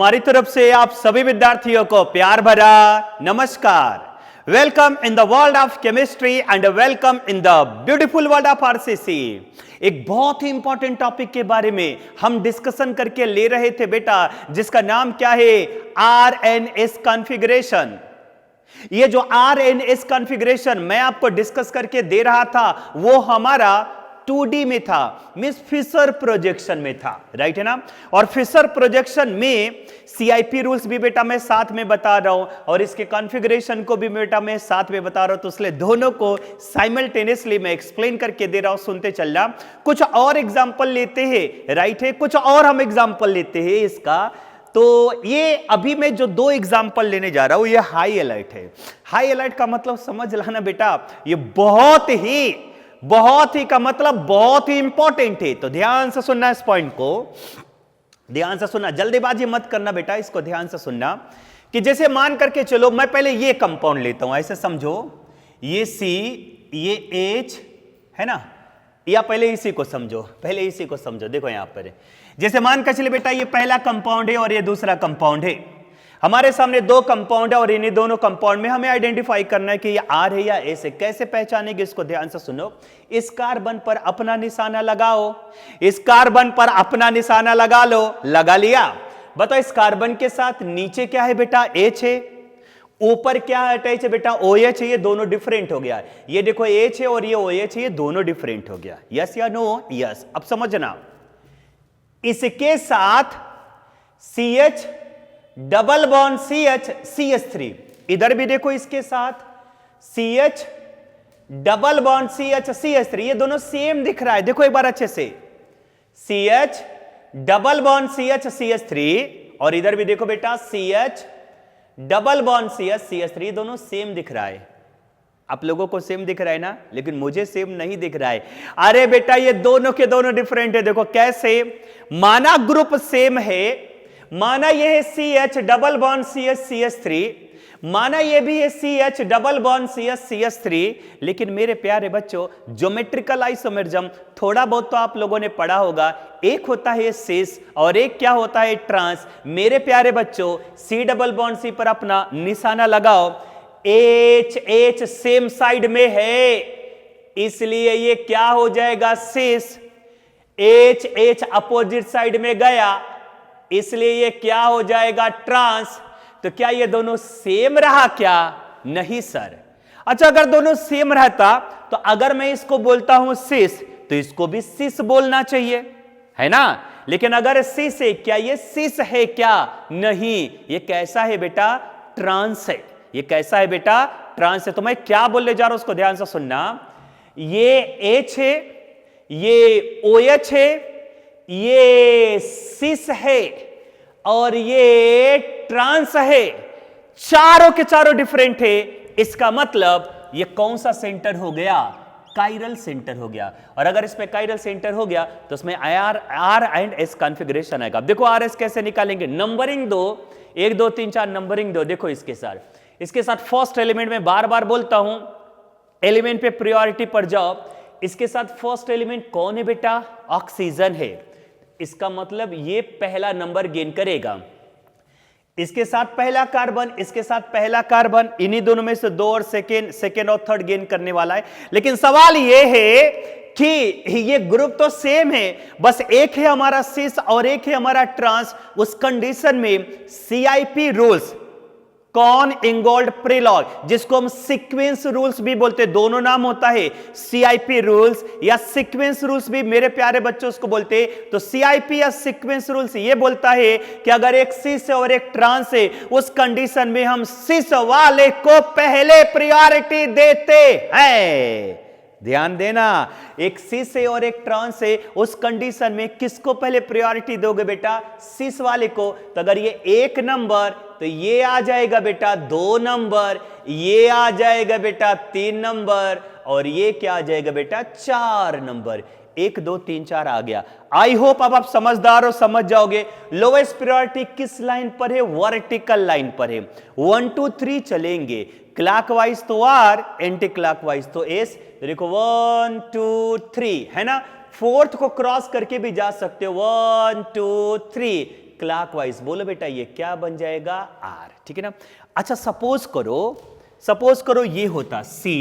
हमारी तरफ से आप सभी विद्यार्थियों को प्यार भरा नमस्कार। Welcome in the world of chemistry and welcome in the beautiful world of RCC. एक बहुत ही इंपॉर्टेंट टॉपिक के बारे में हम डिस्कशन करके ले रहे थे बेटा, जिसका नाम क्या है? RNS configuration. ये जो आरएनएस कॉन्फ़िगरेशन मैं आपको डिस्कस करके दे रहा था वो हमारा 2D में था, मींस फिशर प्रोजेक्शन में था, राइट है ना। और फिशर प्रोजेक्शन में सीआईपी रूल्स भी बेटा मैं साथ में बता रहा हूं और इसके कॉन्फ़िगरेशन को भी बेटा मैं साथ में बता रहा हूं, तो इसलिए दोनों को साइमल्टेनियसली मैं एक्सप्लेन करके दे रहा हूं, सुनते चलना। कुछ और एग्जांपल लेते हैं, राइट है, कुछ और हम एग्जांपल लेते हैं इसका। तो ये अभी मैं जो दो एग्जांपल लेने जा रहा हूं ये हाई अलर्ट है। हाई अलर्ट का मतलब समझ लाना बेटा, ये बहुत ही का मतलब बहुत ही इंपॉर्टेंट है। तो ध्यान से सुनना, इस पॉइंट को ध्यान से सुनना, जल्दीबाजी मत करना बेटा, इसको ध्यान से सुनना। कि जैसे मान करके चलो मैं पहले ये कंपाउंड लेता हूं, ऐसे समझो, ये सी ये एच है ना, या पहले इसी को समझो, देखो यहां पर जैसे मान कर चले बेटा ये पहला कंपाउंड है और ये दूसरा कंपाउंड है। हमारे सामने दो कंपाउंड है और इन्हीं दोनों कंपाउंड में हमें आइडेंटिफाई करना है कि ये आर है या एस है। कैसे पहचानेंगे इसको? ध्यान से सुनो। इस कार्बन पर अपना निशाना लगाओ, इस कार्बन पर अपना निशाना लगा लो, लगा लिया। बताओ इस कार्बन के साथ नीचे क्या है बेटा? एच है। ऊपर क्या अटैच है बेटा? ओ एच है। ये दोनों डिफरेंट हो गया। ये देखो एच है और ये ओ एच है, ये दोनों डिफरेंट हो गया। यस या नो? यस। अब समझना, इसके साथ C H double bond CH CH3, इधर भी देखो इसके साथ CH double bond CH CH3, ये दोनों सेम दिख रहा है। देखो एक बार अच्छे से, CH double bond CH CH3 और इधर भी देखो बेटा CH double bond CH CH3, ये दोनों सेम दिख रहा है। आप लोगों को सेम दिख रहा है ना, लेकिन मुझे सेम नहीं दिख रहा है। अरे बेटा ये दोनों के दोनों डिफरेंट है। देखो कैसे, माना ग्रुप सेम है, माना ये है CH double bond CH CH3, माना ये भी है CH double bond CH CH3, लेकिन मेरे प्यारे बच्चों ज्योमेट्रिकल आइसोमेरिज्म थोड़ा बहुत तो आप लोगों ने पढ़ा होगा। एक होता है सिस और एक क्या होता है? ट्रांस। मेरे प्यारे बच्चों C डबल बॉन्ड C पर अपना निशाना लगाओ। H सेम साइड में है, इसलिए ये क्या हो जाएगा? सिस। H अपोजिट साइड में गया, इसलिए ये क्या हो जाएगा? ट्रांस। तो क्या ये दोनों सेम रहा क्या? नहीं सर। अच्छा, अगर दोनों सेम रहता तो अगर मैं इसको बोलता हूं सिस तो इसको भी सिस बोलना चाहिए, है ना। लेकिन अगर सिस है, क्या ये सिस है क्या? नहीं, ये कैसा है बेटा? ट्रांस है। ये कैसा है बेटा? ट्रांस है। तो मैं क्या बोलने जा रहा हूं उसको ध्यान से सुनना। ये एच है, ये ओ एच है, ये सिस है और ये ट्रांस है। चारों के चारों डिफरेंट है। इसका मतलब ये कौन सा सेंटर हो गया? काइरल सेंटर हो गया। और अगर इसमें काइरल सेंटर हो गया तो इसमें आर एंड एस कॉन्फ़िगरेशन आएगा। देखो आर एस कैसे निकालेंगे? नंबरिंग दो, 1 2 3 4 नंबरिंग दो। देखो इसके साथ फर्स्ट एलिमेंट में बार बार बोलता हूं, एलिमेंट पे प्रायोरिटी पर जाओ। इसके साथ फर्स्ट एलिमेंट कौन है बेटा? ऑक्सीजन है। इसका मतलब ये पहला नंबर गेन करेगा। इसके साथ पहला कार्बन, इसके साथ पहला कार्बन, इन्हीं दोनों में से दो और सेकेंड और थर्ड गेन करने वाला है। लेकिन सवाल ये है कि ये ग्रुप तो सेम है, बस एक है हमारा सिस और एक है हमारा ट्रांस। उस कंडीशन में सीआईपी रूल्स, कॉन इंगोल्ड प्रिलॉग, जिसको हम सीक्वेंस रूल्स भी बोलते हैं, दोनों नाम होता है, सीआईपी रूल्स या सीक्वेंस रूल्स भी मेरे प्यारे बच्चों उसको बोलते हैं। तो सीआईपी या सीक्वेंस रूल्स ये बोलता है कि अगर एक सिस और एक ट्रांस है, उस कंडीशन में हम सिस वाले को पहले प्रायोरिटी देते हैं। ध्यान देना, एक सिस है और एक ट्रांस है, उस कंडीशन में किसको पहले प्रायोरिटी दोगे बेटा? सिस वाले को। तो अगर ये 1 नंबर तो ये आ जाएगा बेटा 2 नंबर, ये आ जाएगा बेटा 3 नंबर और ये क्या आ जाएगा बेटा? 4 नंबर। 1 2 3 4 आ गया। आई होप अब आप समझदार हो, समझ जाओगे। लोएस्ट प्रायोरिटी किस लाइन पर है? वर्टिकल लाइन पर है। 1 2 3 चलेंगे, क्लॉकवाइज तो आर, एंटी क्लॉकवाइज तो एस। देखो 1 2 3 है ना। फोर्थ को क्रॉस करके भी जा सकते हो, 1 2 3 क्लॉकवाइज, बोलो बेटा ये क्या बन जाएगा, आर, ठीक है ना। अच्छा सपोज करो ये होता सी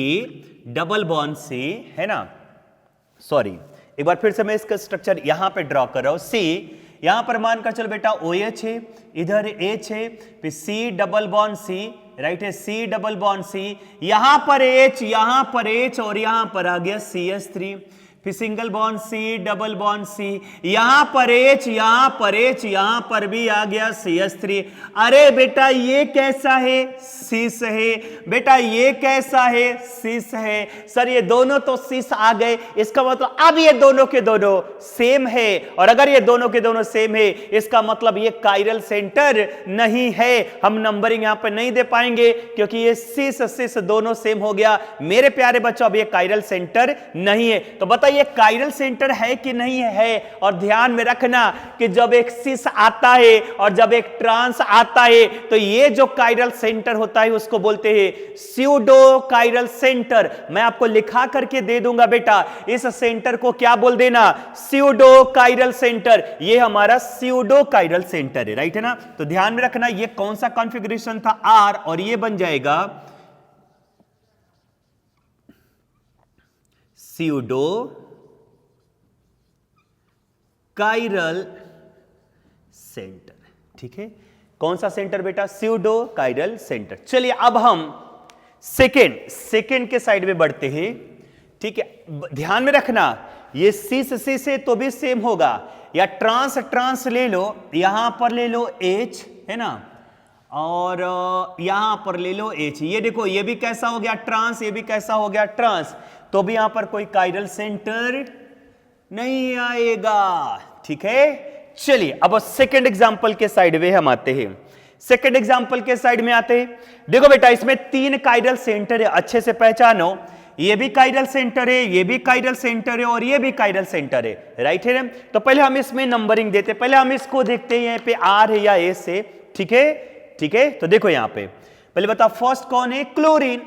डबल बॉन्ड सी, है ना, सॉरी एक बार फिर से मैं इसका स्ट्रक्चर यहां पे ड्रॉ कर रहा हूं। सी यहां पर मानकर चलो बेटा OH है, इधर H है, फिर C double bond C, right है, C डबल बॉन्ड C, यहां पर H और यहां पर आ गया CH3, फिर single bond C double bond C, यहां पर H, यहां पर भी आ गया CH3। अरे बेटा ये कैसा है, सिस है, बेटा ये कैसा है, सिस है। सर ये दोनों तो सिस आ गए, इसका मतलब अब ये दोनों के दोनों सेम है, और अगर ये दोनों के दोनों सेम है इसका मतलब ये कायरल सेंटर नहीं है। हम नंबरिंग यहां पर नहीं दे पाएंगे क्योंकि ये सिस दोनों सेम हो गया। मेरे प्यारे बच्चों अब ये कायरल सेंटर नहीं है। तो बताइए ये कायरल सेंटर है कि नहीं है। और ध्यान में रखना कि जब एक सिस आता है और जब एक ट्रांस आता है तो ये जो कायरल सेंटर होता है उसको बोलते हैं स्यूडो कायरल सेंटर। मैं आपको लिखा करके दे दूंगा बेटा, इस सेंटर को क्या बोल देना, स्यूडो कायरल सेंटर। ये हमारा स्यूडो कायरल सेंटर है, राइट है ना। तो ध्यान में रखना ये कौन सा कॉन्फ़िगरेशन था, आर, और ये बन जाएगा स्यूडो कायरल सेंटर, ठीक है। कौन सा सेंटर बेटा, स्यूडो कायरल सेंटर। चलिए अब हम सेकेंड के साइड में बढ़ते हैं, ठीक है। ध्यान में रखना ये सी से तो भी सेम होगा, या ट्रांस ले लो, यहां पर ले लो H, है ना, और यहां पर ले लो H। ये देखो ये भी कैसा हो गया ट्रांस, ये भी कैसा हो गया ट्रांस, तो भी यहां पर कोई कायरल सेंटर नहीं आएगा, ठीक है। चलिए अब सेकंड एग्जांपल के साइड में हम आते हैं। सेकंड एग्जांपल के साइड में आते हैं। देखो बेटा इसमें 3 कायरल सेंटर है, अच्छे से पहचानो। ये भी कायरल सेंटर है, ये भी कायरल सेंटर है, और ये भी कायरल सेंटर है, राइट है ना। तो पहले हम इसमें नंबरिंग देते, पहले हम इसको देखते हैं यहाँ पे R है या S है, ठीक है, ठीक है। तो देखो यहां पे पहले बताओ फर्स्ट कौन है, क्लोरीन,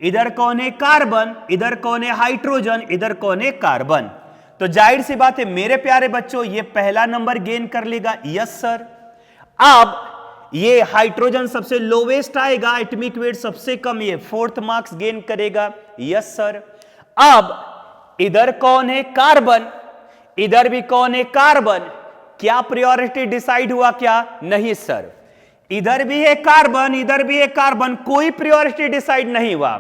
इधर कौन है कार्बन, इधर कौन है हाइड्रोजन, इधर कौन है कार्बन। तो जाहिर सी बात है मेरे प्यारे बच्चों ये पहला नंबर गेन कर लेगा, यस सर। अब ये हाइड्रोजन सबसे लोवेस्ट आएगा, एटॉमिक वेट सबसे कम, ये 4th मार्क्स गेन करेगा, यस सर। अब इधर कौन है कार्बन, इधर भी कौन है कार्बन, क्या प्रायोरिटी डिसाइड हुआ क्या, नहीं सर। इधर भी है कार्बन, इधर भी है कार्बन, कोई प्रायोरिटी डिसाइड नहीं हुआ।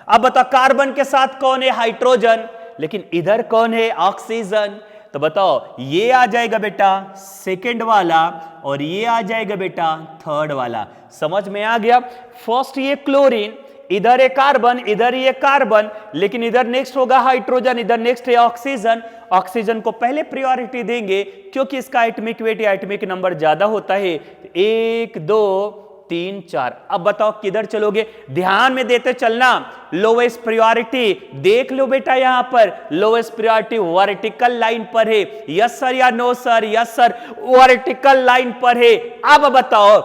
अब बताओ कार्बन के साथ कौन है, हाइड्रोजन, लेकिन इधर कौन है, ऑक्सीजन। तो बताओ ये आ जाएगा बेटा सेकंड वाला, और ये आ जाएगा बेटा थर्ड वाला। समझ में आ गया। फर्स्ट ये क्लोरीन, इधर है कार्बन, इधर ये कार्बन, लेकिन इधर नेक्स्ट होगा हाइड्रोजन, इधर नेक्स्ट है ऑक्सीजन। ऑक्सीजन को पहले प्रायोरिटी देंगे क्योंकि इसका एटॉमिक वेट या एटॉमिक नंबर ज्यादा होता है। 1 2 3 4। अब बताओ किधर चलोगे, ध्यान में देते चलना। लोवेस्ट प्रायोरिटी देख लो बेटा, यहां पर लोवेस्ट प्रायोरिटी वर्टिकल लाइन पर है, यस सर या no sir, yes sir, vertical line पर है। अब बताओ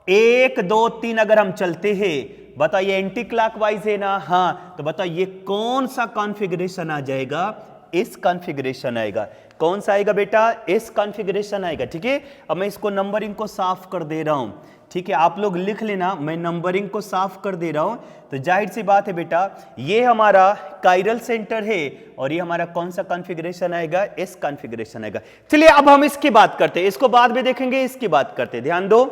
1 2 3 अगर हम चलते हैं, बताओ ये एंटी क्लॉकवाइज है ना, हाँ। तो बताओ ये कौन सा कॉन्फ़िगरेशन आ जाएगा, इस कॉन्फ़िगरेशन आएगा। कौन सा आएगा बेटा, इस कॉन्फ़िगरेशन आएगा, ठीक है। अब मैं इसको नंबरिंग को साफ कर दे रहा हूं, ठीक है। आप लोग लिख लेना, मैं नंबरिंग को साफ कर दे रहा हूं। तो जाहिर सी बात है बेटा ये हमारा कायरल सेंटर है, और ये हमारा कौन सा कॉन्फ़िगरेशन आएगा, इस कॉन्फ़िगरेशन आएगा। चलिए अब हम इसकी बात करते हैं, इसको बाद में देखेंगे, इसकी बात करते हैं। ध्यान दो,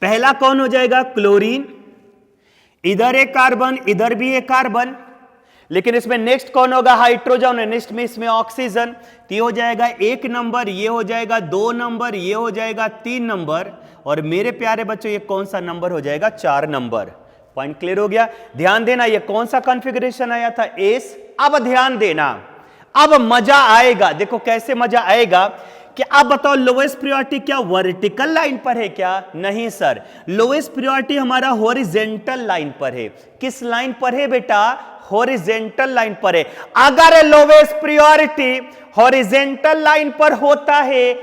पहला कौन हो जाएगा, क्लोरीन, इधर है कार्बन, इधर भी है कार्बन, लेकिन इसमें नेक्स्ट कौन होगा, हाइड्रोजन, नेक्स्ट में इसमें ऑक्सीजन। तो ये हो जाएगा 1 नंबर, ये हो जाएगा 2 नंबर, ये हो जाएगा 3 नंबर, और मेरे प्यारे बच्चों ये कौन सा नंबर हो जाएगा, 4 नंबर। पॉइंट क्लियर हो गया। ध्यान देना ये कौन सा कॉन्फ़िगरेशन आया था, एस। अब ध्यान देना, अब मजा आएगा। देखो कैसे मजा आएगा कि अब बताओ लोवेस्ट प्रायोरिटी क्या वर्टिकल लाइन पर है क्या, नहीं सर। लोवेस्ट प्रायोरिटी हमारा हॉरिजॉन्टल लाइन पर है। किस लाइन पर है बेटा, हॉरिजॉन्टल लाइन पर है। अगर लोवेस्ट प्रायोरिटी हॉरिजॉन्टल लाइन पर होता है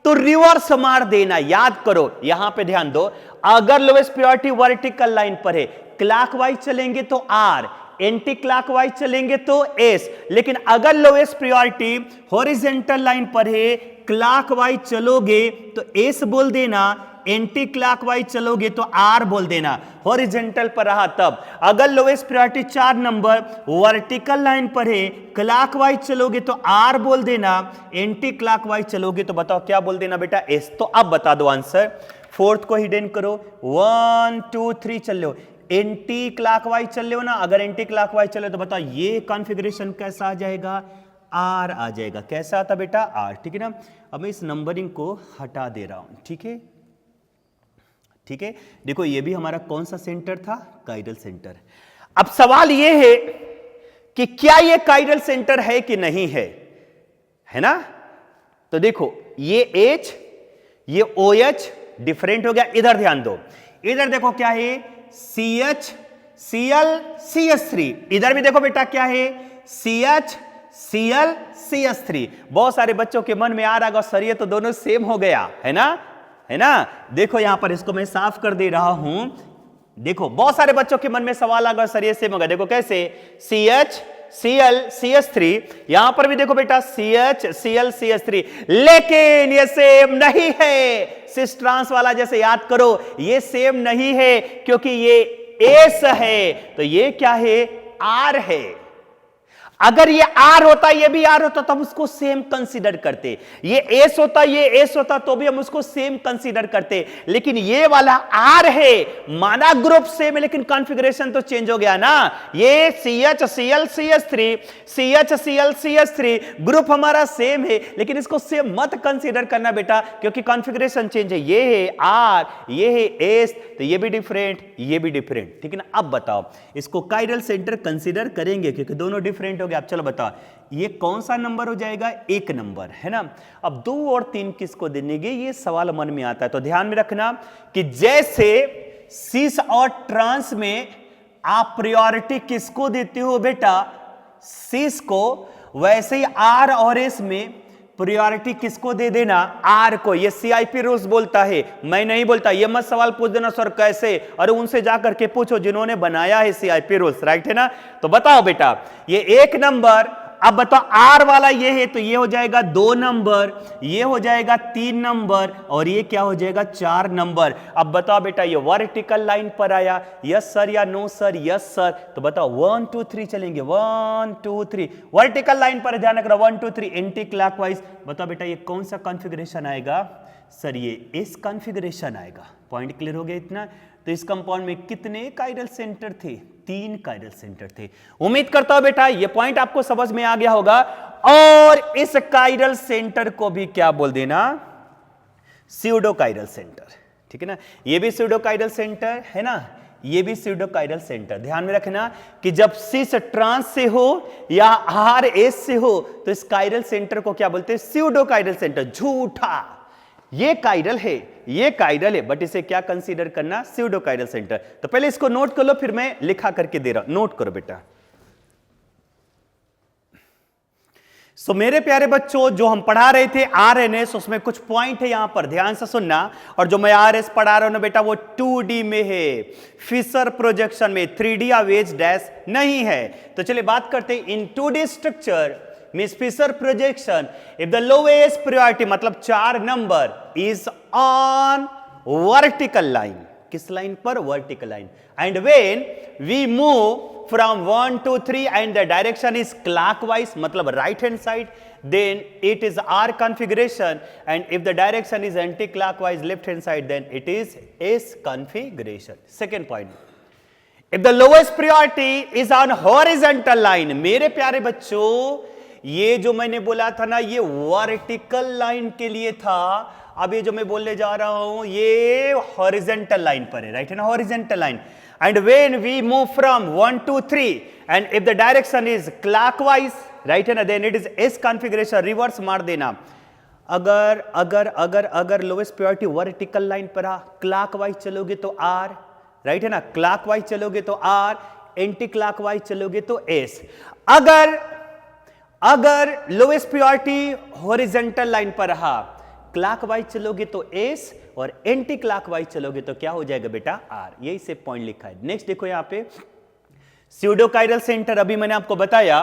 तो रिवर्स मार देना, याद करो, यहां पे ध्यान दो। अगर लोवेस्ट प्रायोरिटी वर्टिकल लाइन पर है, क्लॉकवाइज चलेंगे तो आर, एंटी क्लॉकवाइज चलेंगे तो एस। लेकिन अगर लोवेस्ट प्रायोरिटी हॉरिजॉन्टल लाइन पर है, क्लॉकवाइज चलोगे तो एस बोल देना, एंटी क्लॉकवाइज चलोगे तो आर बोल देना। हॉरिजॉन्टल पर रहा तब। अगर lowest priority 4 number vertical line पर है, क्लॉकवाइज चलोगे तो आर बोल देना, एंटी क्लॉकवाइज चलोगे तो बताओ क्या बोल देना बेटा, एस। तो अब बता दो आंसर। फोर्थ को हिडन करो, 1 2 3 चल लो, एंटी क्लॉकवाइज चल लो ना। अगर एंटी क्लॉकवाइज चले तो बताओ ये कॉन्फ़िगरेशन कैसा आ जाएगा, आर आ जाएगा। कैसा आता बेटा, आर। ठीक है ना। अब मैं इस नंबरिंग को हटा दे रहा हूं, ठीक है, ठीक है। देखो ये भी हमारा कौन सा सेंटर था, काइडल सेंटर। अब सवाल ये है कि क्या ये काइडल सेंटर है कि नहीं है ना। तो देखो ये एच, ये ओ एच डिफरेंट हो गया। इधर ध्यान दो, इधर देखो क्या है, C H C L C S 3। इधर भी देखो बेटा क्या है, C H C L C S 3। बहुत सारे बच्चों के मन में आ रहा है सर ये तो दोनों सेम हो गया, है ना, है ना। देखो यहां पर इसको मैं साफ कर दे रहा हूं। देखो बहुत सारे बच्चों के मन में सवाल आ गया सर ये सेम होगा। देखो कैसे, C H C L C S 3, यहां पर भी देखो बेटा C H C L C S 3, लेकिन ये सेम नहीं है। सिस ट्रांस वाला जैसे याद करो, ये सेम नहीं है क्योंकि ये एस है, तो ये क्या है, आर है। अगर ये आर होता, ये भी आर होता तो हम उसको सेम कंसीडर करते। ये एस होता, ये एस होता तो भी हम उसको सेम कंसीडर करते। लेकिन ये वाला आर है, माना ग्रुप सेम है लेकिन कॉन्फ़िगरेशन तो चेंज हो गया ना। ये C H C L C S 3, H H C L C S 3 group हमारा सेम है, लेकिन इसको सेम मत कंसीडर करना बेटा क्योंकि कॉन्फ़िगरेशन चेंज है। ये है आर, ये है एस, तो ये भी डिफरेंट, ये भी डिफरेंट। ठीक है ना। अब बताओ इसको काइरल सेंटर कंसीडर करेंगे क्योंकि दोनों डिफरेंट हो गए। अब चलो बताओ ये कौन सा नंबर हो जाएगा, 1 नंबर, है ना। अब 2 और 3 किसको देंगे, ये सवाल मन में आता है। तो ध्यान में रखना कि जैसे सिस और ट्रांस में आप प्रायोरिटी किसको देते हो बेटा, सिस को, वैसे ही आर और एस में प्रायोरिटी किसको दे देना, आर को। ये सीआईपी रूल्स बोलता है, मैं नहीं बोलता। ये मत सवाल पूछ देना सर कैसे, अरे उनसे जाकर के पूछो जिन्होंने बनाया है सीआईपी रूल्स, राइट है ना। तो बताओ बेटा ये 1 नंबर, अब बताओ आर वाला ये है तो ये हो जाएगा 2 नंबर, ये हो जाएगा 3 नंबर और ये क्या हो जाएगा 4 नंबर। अब बताओ बेटा ये वर्टिकल लाइन पर आया, यस सर या नो सर, यस सर। तो बताओ 1 2 3 चलेंगे, 1 2 3 वर्टिकल लाइन पर, ध्यान रखना 1 2 3 एंटी क्लॉकवाइज। बताओ बेटा ये कौन सा कॉन्फ़िगरेशन आएगा, सर ये इस कॉन्फ़िगरेशन आएगा। पॉइंट क्लियर हो गया इतना। तो इस कंपाउंड में कितने काइरल सेंटर थे, 3 काइरल सेंटर थे। उम्मीद करता हूं बेटा ये पॉइंट आपको समझ में आ गया होगा। और इस काइरल सेंटर को भी क्या बोल देना, स्यूडो काइरल सेंटर। ठीक है ना। ये भी स्यूडो काइरल सेंटर है ना, ये भी स्यूडो काइरल सेंटर। ध्यान में रखना कि जब सिस ट्रांस से हो या आर एस से हो तो इस काइरल सेंटर को क्या बोलते हैं, स्यूडो काइरल सेंटर। झूठा, ये काइरल है, ये काइरल है, बट इसे क्या कंसीडर करना, स्यूडो काइरल सेंटर। तो पहले इसको नोट कर लो, फिर मैं लिखा करके दे रहा हूं, नोट करो बेटा। सो मेरे प्यारे बच्चों जो हम पढ़ा रहे थे आरएनएस, उसमें कुछ पॉइंट है यहां पर, ध्यान से सुनना। और जो मैं आरएस पढ़ा रहा हूं ना बेटा वो 2D में है, फिशर प्रोजेक्शन में, 3D या वेज डैश नहीं है। तो चलिए बात करते हैं इन 2D structure means Fischer projection if the lowest priority मतलब 4 number is on vertical line, किस लाइन पर, vertical line, and when we move from 1 2 3 and the direction is clockwise मतलब right hand side, then it is R configuration, and if the direction is anti-clockwise left hand side then it is S configuration. Second point, if the lowest priority is on horizontal line, मेरे प्यारे बच्चों ये जो मैंने बोला था ना ये वर्टिकल लाइन के लिए था, अब ये जो मैं बोलने जा रहा हूं ये हॉरिजॉन्टल लाइन पर है, राइट है ना, horizontal line. And when we move from 1 to 3 and if the direction is clockwise, right है ना, then it is S configuration, reverse मार देना। अगर अगर अगर अगर लोएस्ट प्रायोरिटी वर्टिकल लाइन पर आ, क्लॉकवाइज चलोगे तो R, राइट है ना, क्लॉकवाइज चलोगे तो R, एंटी क्लॉकवाइज चलोगे तो S। अगर अगर लोएस्ट प्रायोरिटी हॉरिजॉन्टल लाइन पर रहा, क्लॉकवाइज चलोगे तो S और एंटी क्लॉकवाइज चलोगे तो क्या हो जाएगा बेटा, R। यही से पॉइंट लिखा है। नेक्स्ट देखो यहां पे स्यूडो काइरल सेंटर, अभी मैंने आपको बताया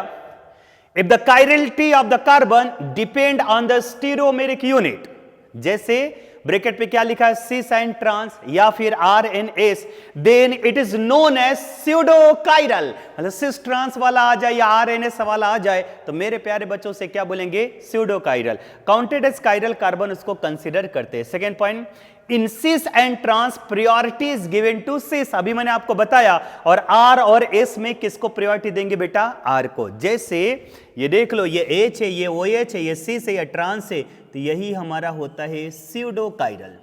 if the chirality of the carbon depend on the stereomeric unit, जैसे ब्रैकेट पे क्या लिखा है सी साइन ट्रांस या फिर R and S, then it is known as pseudo chiral. मतलब सिस ट्रांस वाला आ जाए या आर एन एस वाला आ जाए तो मेरे प्यारे बच्चों से क्या बोलेंगे, pseudo chiral. Counted as chiral carbon उसको कंसिडर करते हैं। Second point, in cis and trans priority is given to cis, अभी मैंने आपको बताया, और आर और एस में किसको प्रायोरिटी देंगे बेटा, आर को। जैसे ये देख लो, ये एच है, ये ओ एच है, ये सिस है, ये ट्रांस है, तो यही हमारा होता है स्यूडो कायरल।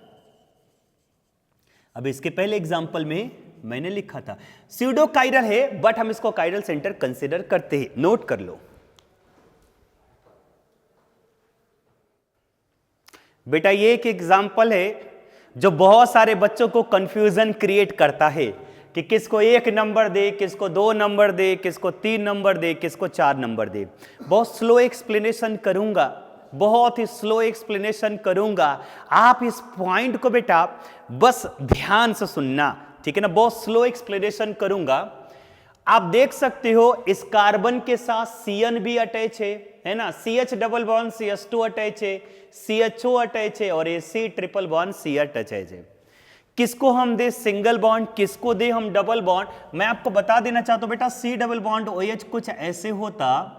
अब इसके पहले एग्जांपल में मैंने लिखा था स्यूडो कायरल है, बट हम इसको कायरल सेंटर कंसिडर करते हैं। नोट कर लो बेटा, ये एक एग्जांपल है जो बहुत सारे बच्चों को कंफ्यूजन क्रिएट करता है कि किसको 1 नंबर दे, किसको 2 नंबर दे, किसको 3 नंबर दे, किसको 4 नंबर दे। बहुत स्लो एक्सप्लेनेशन करूंगा, बहुत ही स्लो एक्सप्लेनेशन करूंगा। आप इस पॉइंट को बेटा बस ध्यान से सुनना, ठीक है ना। बहुत स्लो एक्सप्लेनेशन करूंगा। आप देख सकते हो इस कार्बन के साथ CN भी अटैच है ना, CH double bond CH2 attach है, CHO अटैच है, और ये C triple bond C attach है। किसको हम दे सिंगल बॉन्ड, किसको दे हम डबल बॉन्ड। मैं आपको बता देना चाहता हूं बेटा, C डबल बॉन्ड OH कुछ ऐसे होता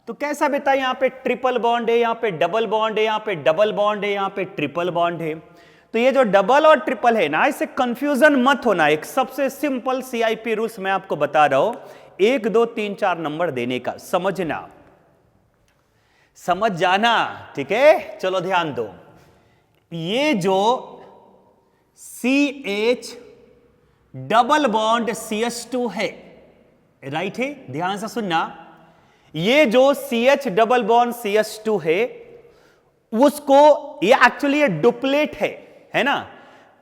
तो कैसा बेटा, यहां पे ट्रिपल बॉन्ड है, यहां पे डबल बॉन्ड है, यहां पे डबल बॉन्ड है, यहां पे ट्रिपल बॉन्ड है। तो ये जो डबल और ट्रिपल है ना, इससे कंफ्यूजन मत होना। एक सबसे सिंपल CIP रूल्स मैं आपको बता रहा हूं, 1 2 3 4 नंबर देने का, समझना, समझ जाना, ठीक है। चलो ध्यान दो, ये जो CH डबल बॉन्ड CH2 है, राइट है, ध्यान से सुनना, ये जो CH डबल बॉन्ड CH2 है उसको, ये एक्चुअली ये डुप्लेट है ना।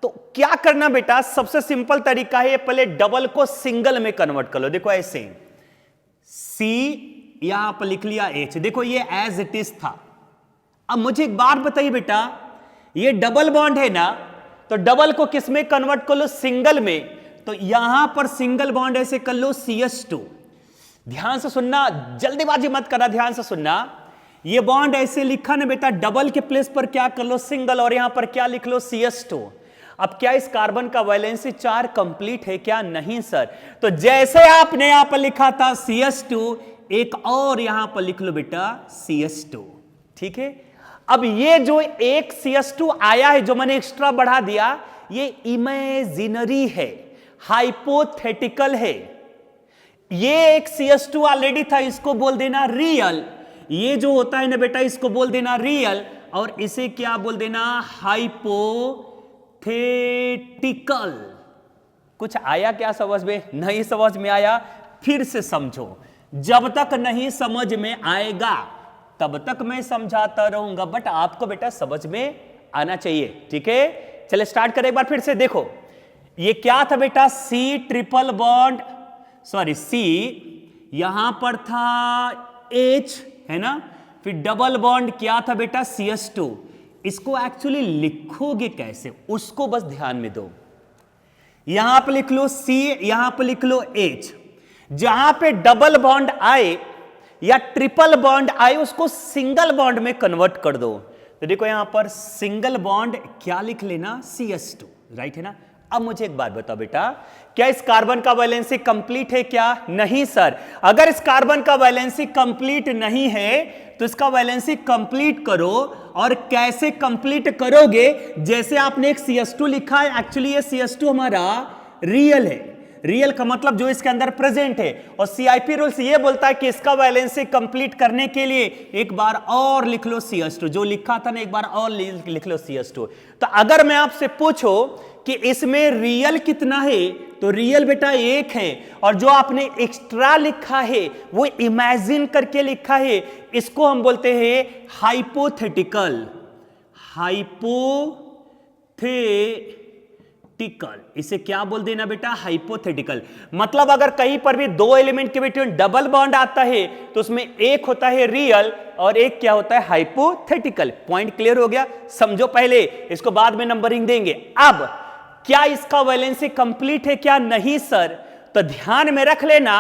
तो क्या करना बेटा, सबसे सिंपल तरीका है, पहले डबल को सिंगल में कन्वर्ट कर लो। देखो ऐसे C यहां पर लिख लिया H, देखो ये एज इट इज था। अब मुझे एक बात बताइए बेटा, ये डबल बॉन्ड है ना, तो डबल को किस में कन्वर्ट कर लो, सिंगल में। तो यहां पर सिंगल बॉन्ड ऐसे कर लो CH2। ध्यान से सुनना, जल्दीबाजी मत करना, ध्यान से सुनना। ये बॉन्ड ऐसे लिखा ना बेटा, डबल के प्लेस पर क्या कर लो, सिंगल, और यहां पर क्या लिख लो, CH2। अब क्या इस कार्बन का वैलेंसी 4 कंप्लीट है क्या, नहीं सर। तो जैसे आपने यहां पर लिखा था CH2, एक और यहां पर लिख लो बेटा CH2, ठीक है। अब ये जो एक CH2 आया है, जो मैंने एक्स्ट्रा बढ़ा दिया, ये इमेजिनरी है, हाइपोथेटिकल है। ये एक CH2 ऑलरेडी था, इसको बोल देना रियल। ये जो होता है ना बेटा, इसको बोल देना रियल, और इसे क्या बोल देना, हाइपोथेटिकल। कुछ आया क्या समझ में, नहीं समझ में आया, फिर से समझो। जब तक नहीं समझ में आएगा तब तक मैं समझाता रहूंगा, बट आपको बेटा समझ में आना चाहिए, ठीक है। चले स्टार्ट करें एक बार फिर से। देखो ये क्या था बेटा, C triple bond, sorry C, यहां पर था H, है ना, फिर डबल बॉन्ड क्या था बेटा, CH2। इसको एक्चुअली लिखोगे कैसे, उसको बस ध्यान में दो। यहां पर लिख लो C, यहां पर लिख लो H। जहां पे डबल बॉन्ड आए या ट्रिपल बॉन्ड आए, उसको सिंगल बॉन्ड में कन्वर्ट कर दो। तो देखो यहां पर सिंगल बॉन्ड क्या लिख लेना, CH2, राइट है ना। अब मुझे एक बात बताओ बेटा, क्या इस कार्बन का वैलेंसी कंप्लीट है क्या, नहीं सर। अगर इस कार्बन का वैलेंसी कंप्लीट नहीं है तो इसका वैलेंसी कंप्लीट करो। और कैसे कंप्लीट करोगे, जैसे आपने एक CH2 लिखा है, एक्चुअली ये CH2 हमारा रियल है। रियल का मतलब जो इसके अंदर प्रेजेंट है, और CIP रूल्स ये बोलता है कि इसका वैलेंसी कंप्लीट करने के लिए एक बार और लिख लो CH2, जो लिखा था ना, एक बार और लिख लो CH2। तो अगर मैं आपसे पूछो कि इसमें रियल कितना है, तो रियल बेटा 1 है, और जो आपने एक्स्ट्रा लिखा है वो इमेजिन करके लिखा है, इसको हम बोलते हैं हाइपोथेटिकल। हाइपोथेटिकल, इसे क्या बोल देना बेटा, हाइपोथेटिकल। मतलब अगर कहीं पर भी 2 एलिमेंट के बिटवीन डबल बॉन्ड आता है तो उसमें एक होता है रियल और एक क्या होता है, हाइपोथेटिकल। पॉइंट क्लियर हो गया, समझो पहले, इसको बाद में नंबरिंग देंगे। अब क्या इसका वैलेंसी कंप्लीट है क्या, नहीं सर। तो ध्यान में रख लेना,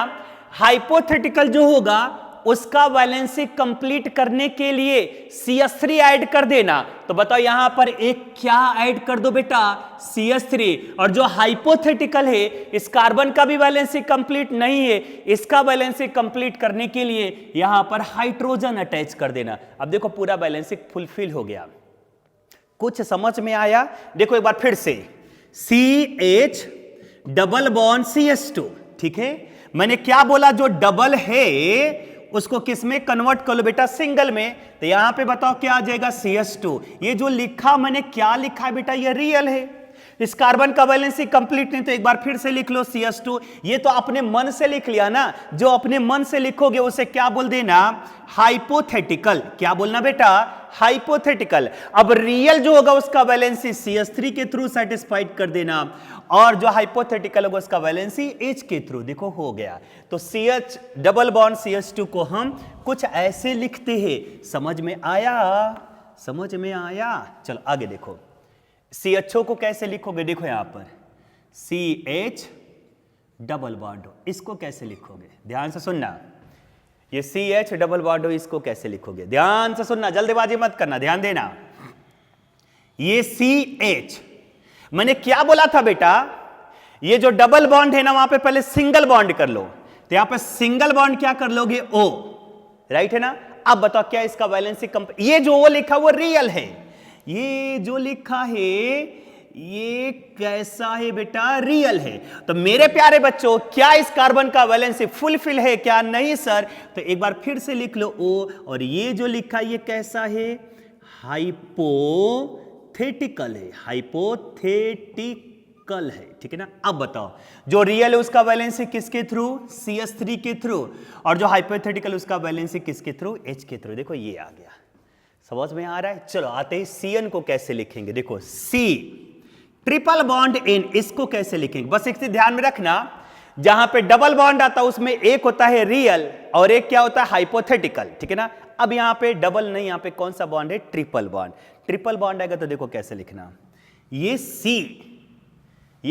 हाइपोथेटिकल जो होगा उसका वैलेंसी कंप्लीट करने के लिए CH3 ऐड कर देना। तो बताओ यहां पर एक क्या ऐड कर दो बेटा, CH3। और जो हाइपोथेटिकल है, इस कार्बन का भी वैलेंसी कंप्लीट नहीं है, इसका वैलेंसी कंप्लीट करने के लिए यहां पर हाइड्रोजन अटैच कर देना। अब देखो पूरा वैलेंसी फुलफिल हो गया। कुछ समझ में आया? देखो एक बार फिर से, CH डबल बॉन्ड CH2, ठीक है। मैंने क्या बोला, जो डबल है उसको किस में कन्वर्ट कर लो बेटा, सिंगल में। तो यहां पे बताओ क्या आ जाएगा, CH2। ये जो लिखा मैंने, क्या लिखा है बेटा, ये रियल है। इस कार्बन का वैलेंसी कंप्लीट नहीं, तो एक बार फिर से लिख लो CH2। ये तो अपने मन से लिख लिया ना, जो अपने मन से लिखोगे उसे क्या बोल देना, हाइपोथेटिकल। क्या बोलना बेटा, हाइपोथेटिकल। अब रियल जो होगा उसका वैलेंसी CH3 के थ्रू सेटिस्फाइड कर देना, और जो हाइपोथेटिकल होगा उसका वैलेंसी H के थ्रू। देखो हो गया। तो CH डबल बॉन्ड CH2 को हम कुछ ऐसे लिखते हैं। समझ में आया? समझ में आया? चलो आगे देखो, CHO को कैसे लिखोगे। देखो यहां पर CH डबल बॉन्ड, इसको कैसे लिखोगे, ध्यान से सुनना। ये CH डबल बॉन्ड, इसको कैसे लिखोगे, ध्यान से सुनना, जल्दबाजी मत करना, ध्यान देना। ये CH, मैंने क्या बोला था बेटा, ये जो डबल बॉन्ड है ना, वहां पे पहले सिंगल बॉन्ड कर लो। तो यहां पे सिंगल बॉन्ड क्या कर लोगे, O, राइट है ना। अब बताओ क्या इसका वैलेंसी ये जो O लिखा वो रियल है, ये जो लिखा है ये कैसा है बेटा, रियल है। तो मेरे प्यारे बच्चों, क्या इस कार्बन का वैलेंसी फुलफिल है, क्या नहीं सर। तो एक बार फिर से लिख लो O, और ये जो लिखा ये कैसा है, हाइपोथेटिकल है, हाइपोथेटिकल है, ठीक है ना। अब बताओ जो रियल है उसका वैलेंसी किसके थ्रू, CH3 के थ्रू, और जो हाइपोथेटिकल उसका वैलेंसी किसके थ्रू, H के थ्रू। देखो ये आ गया, समझ में आ रहा है। चलो आते ही CN को कैसे लिखेंगे। देखो C ट्रिपल बॉन्ड N, इसको कैसे लिखेंगे, बस एक चीज ध्यान में रखना, जहां पे डबल बॉन्ड आता है उसमें एक होता है रियल और एक क्या होता है, हाइपोथेटिकल, ठीक है ना। अब यहां पे डबल नहीं, यहां पे कौन सा बॉन्ड है, ट्रिपल बॉन्ड। ट्रिपल बॉन्ड आएगा तो देखो कैसे लिखना, ये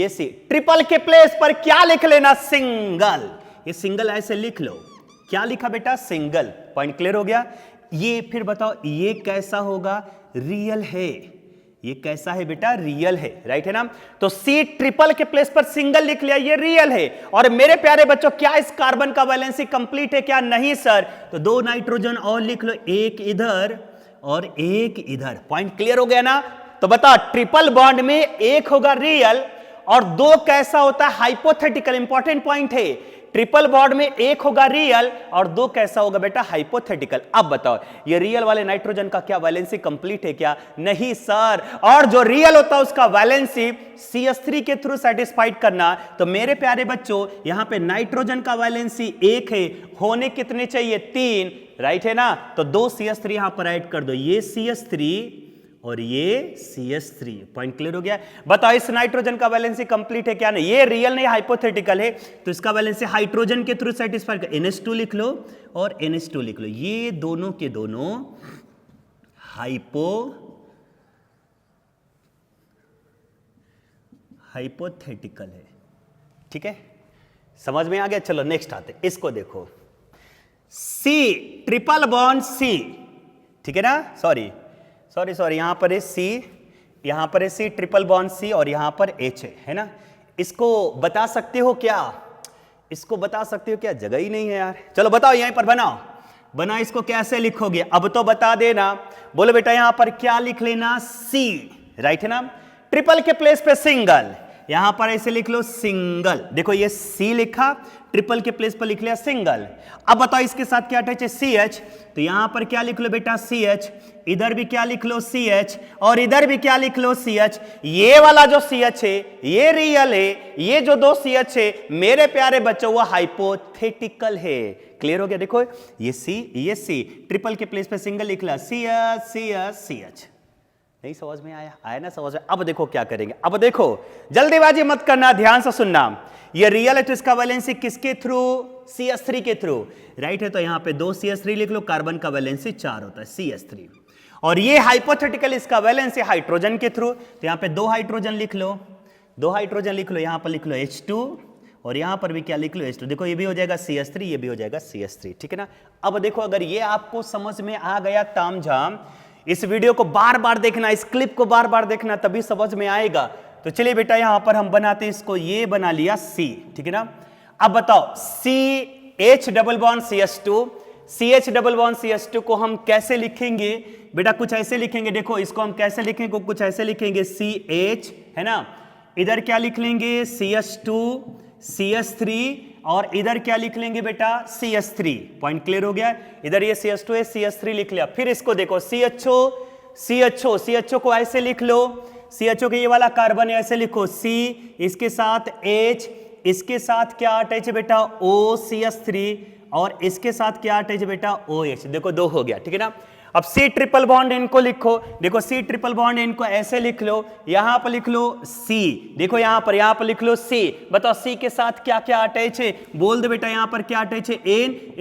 C ट्रिपल के प्लेस पर क्या लिख लेना, सिंगल। ये सिंगल ऐसे लिख लो, क्या लिखा बेटा, सिंगल। पॉइंट क्लियर हो गया। ये फिर बताओ ये कैसा होगा, रियल है। ये कैसा है बेटा, रियल है, राइट है ना। तो C ट्रिपल के प्लेस पर सिंगल लिख लिया, ये रियल है। और मेरे प्यारे बच्चों, क्या इस कार्बन का वैलेंसी कंप्लीट है, क्या नहीं सर। तो 2 नाइट्रोजन और लिख लो, एक इधर और एक इधर। पॉइंट क्लियर हो गया ना। तो बता, ट्रिपल बॉन्ड में एक होगा रियल और 2 कैसा होता है, हाइपोथेटिकल। इंपॉर्टेंट पॉइंट है, ट्रिपल बॉन्ड में एक होगा रियल और 2 कैसा होगा बेटा, हाइपोथेटिकल। अब बताओ ये रियल वाले नाइट्रोजन का क्या वैलेंसी कंप्लीट है क्या, नहीं सर। और जो रियल होता है उसका वैलेंसी CH3 के थ्रू सेटिस्फाइड करना। तो मेरे प्यारे बच्चों, यहां पे नाइट्रोजन का वैलेंसी 1 है, होने कितने चाहिए, 3, राइट है ना। तो 2 CH3 यहां पर ऐड कर दो, ये CH3 और ये CH3। पॉइंट क्लियर हो गया। बताओ इस नाइट्रोजन का वैलेंसी कंप्लीट है क्या नहीं, ये रियल नहीं हाइपोथेटिकल है, तो इसका वैलेंसी हाइड्रोजन के थ्रू सेटिस्फाइड कर, NH2 लिख लो और NH2 लिख लो। ये दोनों के दोनों हाइपोथेटिकल है, ठीक है, समझ में आ गया। चलो नेक्स्ट आते, इसको देखो, C ट्रिपल बॉन्ड C, ठीक है ना। सॉरी यहां पर है C, यहां पर है C ट्रिपल बॉन्ड C और यहां पर H है ना। इसको बता सकते हो क्या, इसको बता सकते हो क्या, जगह ही नहीं है यार। चलो बताओ यहीं पर बनाओ, इसको कैसे लिखोगे, अब तो बता देना। बोलो बेटा यहां पर क्या लिख लेना, C, राइट है ना। ट्रिपल के प्लेस पे सिंगल, यहां पर ऐसे लिख लो सिंगल। देखो ये C लिखा, ट्रिपल के प्लेस पर लिख लिया सिंगल। अब बताओ इसके साथ क्या अटैच है, CH। तो यहां पर क्या लिख लो बेटा, CH, इधर भी क्या लिख लो CH और इधर भी क्या लिख लो CH। ये वाला जो CH है ये रियल है, ये जो 2 CH है मेरे प्यारे बच्चों वो हाइपोथेटिकल है। क्लियर हो गया। देखो ये C ट्रिपल के प्लेस पे सिंगल लिख लिया, CH। नहीं समझ में आया ना, समझ में। अब देखो क्या करेंगे, अब देखो जल्दीबाजी मत करना, ध्यान से सुनना। ये रियल है तो इसका वैलेंसी किसके थ्रू, CH3 के थ्रू, राइट है। तो यहां पे 2 CH3 लिख लो, कार्बन का वैलेंसी 4 होता है, CH3। और ये हाइपोथेटिकल, इसका वैलेंसी हाइड्रोजन के थ्रू, तो यहां पे 2 हाइड्रोजन लिख लो, 2 हाइड्रोजन लिख लो, यहां पर लिख लो H2 और यहां पर भी क्या लिख लो H2। देखो ये भी हो जाएगा CH3, ये भी हो जाएगा CH3, ठीक है ना। अब देखो अगर ये आपको समझ में आ गया तामझाम, इस वीडियो को बार बार देखना, इस क्लिप को बार बार देखना, तभी समझ में आएगा। तो चलिए बेटा यहां पर हम बनाते हैं इसको, ये बना लिया C, ठीक है ना। अब बताओ CH double bond CH2, CH double bond CH2 को हम कैसे लिखेंगे बेटा? कुछ ऐसे लिखेंगे, देखो इसको हम कैसे लिखेंगे, कुछ ऐसे लिखेंगे CH, है ना, इधर क्या लिख लेंगे CH2 CH3, और इधर क्या लिख लेंगे बेटा CH3। पॉइंट क्लियर हो गया? इधर ये CH2 है, CH3 लिख लिया। फिर इसको देखो CHO को ऐसे लिख लो, CHO के ये वाला कार्बन है, ऐसे लिखो C, इसके साथ H, इसके साथ क्या अटैच है बेटा OCH3, और इसके साथ क्या अटैच है बेटा OH। देखो 2 हो गया, ठीक है ना। अब C ट्रिपल बॉन्ड इनको लिखो, देखो C ट्रिपल बॉन्ड इनको ऐसे लिख लो, यहां पर लिख लो C, देखो यहां पर लिख लो C। बताओ C के साथ क्या क्या अटैच है? बोल दो बेटा, यहां पर क्या अटैच है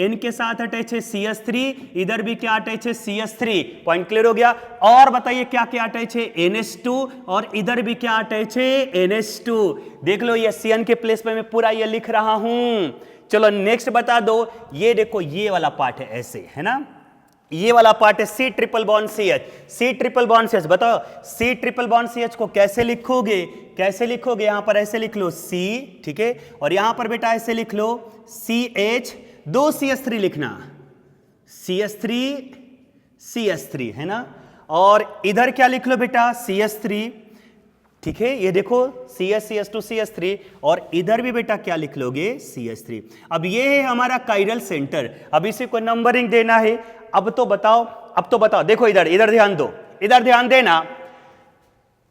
N के साथ अटैच है CH3, इधर भी क्या अटैच है CH3। पॉइंट क्लियर हो गया? और बताइए क्या क्या अटैच है NH2, और इधर भी क्या अटैच है NH2। देख लो ये CN के प्लेस पे मैं पूरा ये लिख रहा हूं। चलो नेक्स्ट बता दो, ये देखो ये वाला पार्ट है ऐसे, है ना, ये वाला पार्ट है C triple bond CH, C triple bond CH। बताओ C ट्रिपल बॉन्ड CH को कैसे लिखोगे? कैसे लिखोगे? यहां पर ऐसे लिख लो C, ठीक है, और यहां पर बेटा ऐसे लिख लो CH, 2 CH3 लिखना, CH3 है ना, और इधर क्या लिख लो बेटा CH3, ठीक है, ये देखो CH2 CH3, और इधर भी बेटा क्या लिख लोगे CH3। अब ये है हमारा काइरल सेंटर। अब इसी को नंबरिंग देना है। अब तो बताओ, देखो इधर ध्यान दो, इधर ध्यान देना।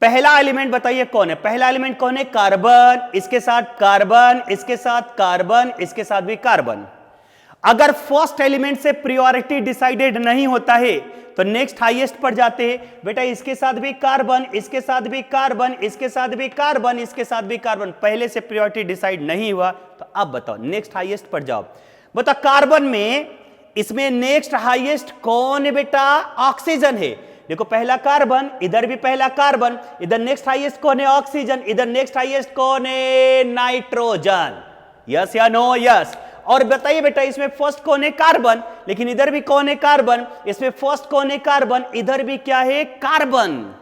पहला एलिमेंट बताइए कौन है? पहला एलिमेंट कौन है? कार्बन, इसके साथ कार्बन, इसके साथ कार्बन, इसके साथ भी कार्बन। अगर फर्स्ट एलिमेंट से प्रायोरिटी डिसाइडेड नहीं होता है तो नेक्स्ट हाईएस्ट पर जाते हैं बेटा, इसके साथ भी कार्बन, इसके साथ भी कार्बन, इसके साथ भी कार्बन, इसके साथ भी कार्बन। पहले से प्रायोरिटी डिसाइड नहीं हुआ तो अब बताओ नेक्स्ट हाईएस्ट पर जाओ। बताओ कार्बन में इसमें नेक्स्ट हाईएस्ट कौन है बेटा? ऑक्सीजन है। देखो पहला कार्बन, इधर भी पहला कार्बन, इधर नेक्स्ट हाईएस्ट कौन है? ऑक्सीजन। इधर नेक्स्ट हाईएस्ट कौन है? नाइट्रोजन। यस या नो? यस। और बताइए बेटा इसमें फर्स्ट कौन है? कार्बन। लेकिन इधर भी कौन है? कार्बन। इसमें फर्स्ट कौन है? कार्बन। इधर भी क्या है? कार्बन।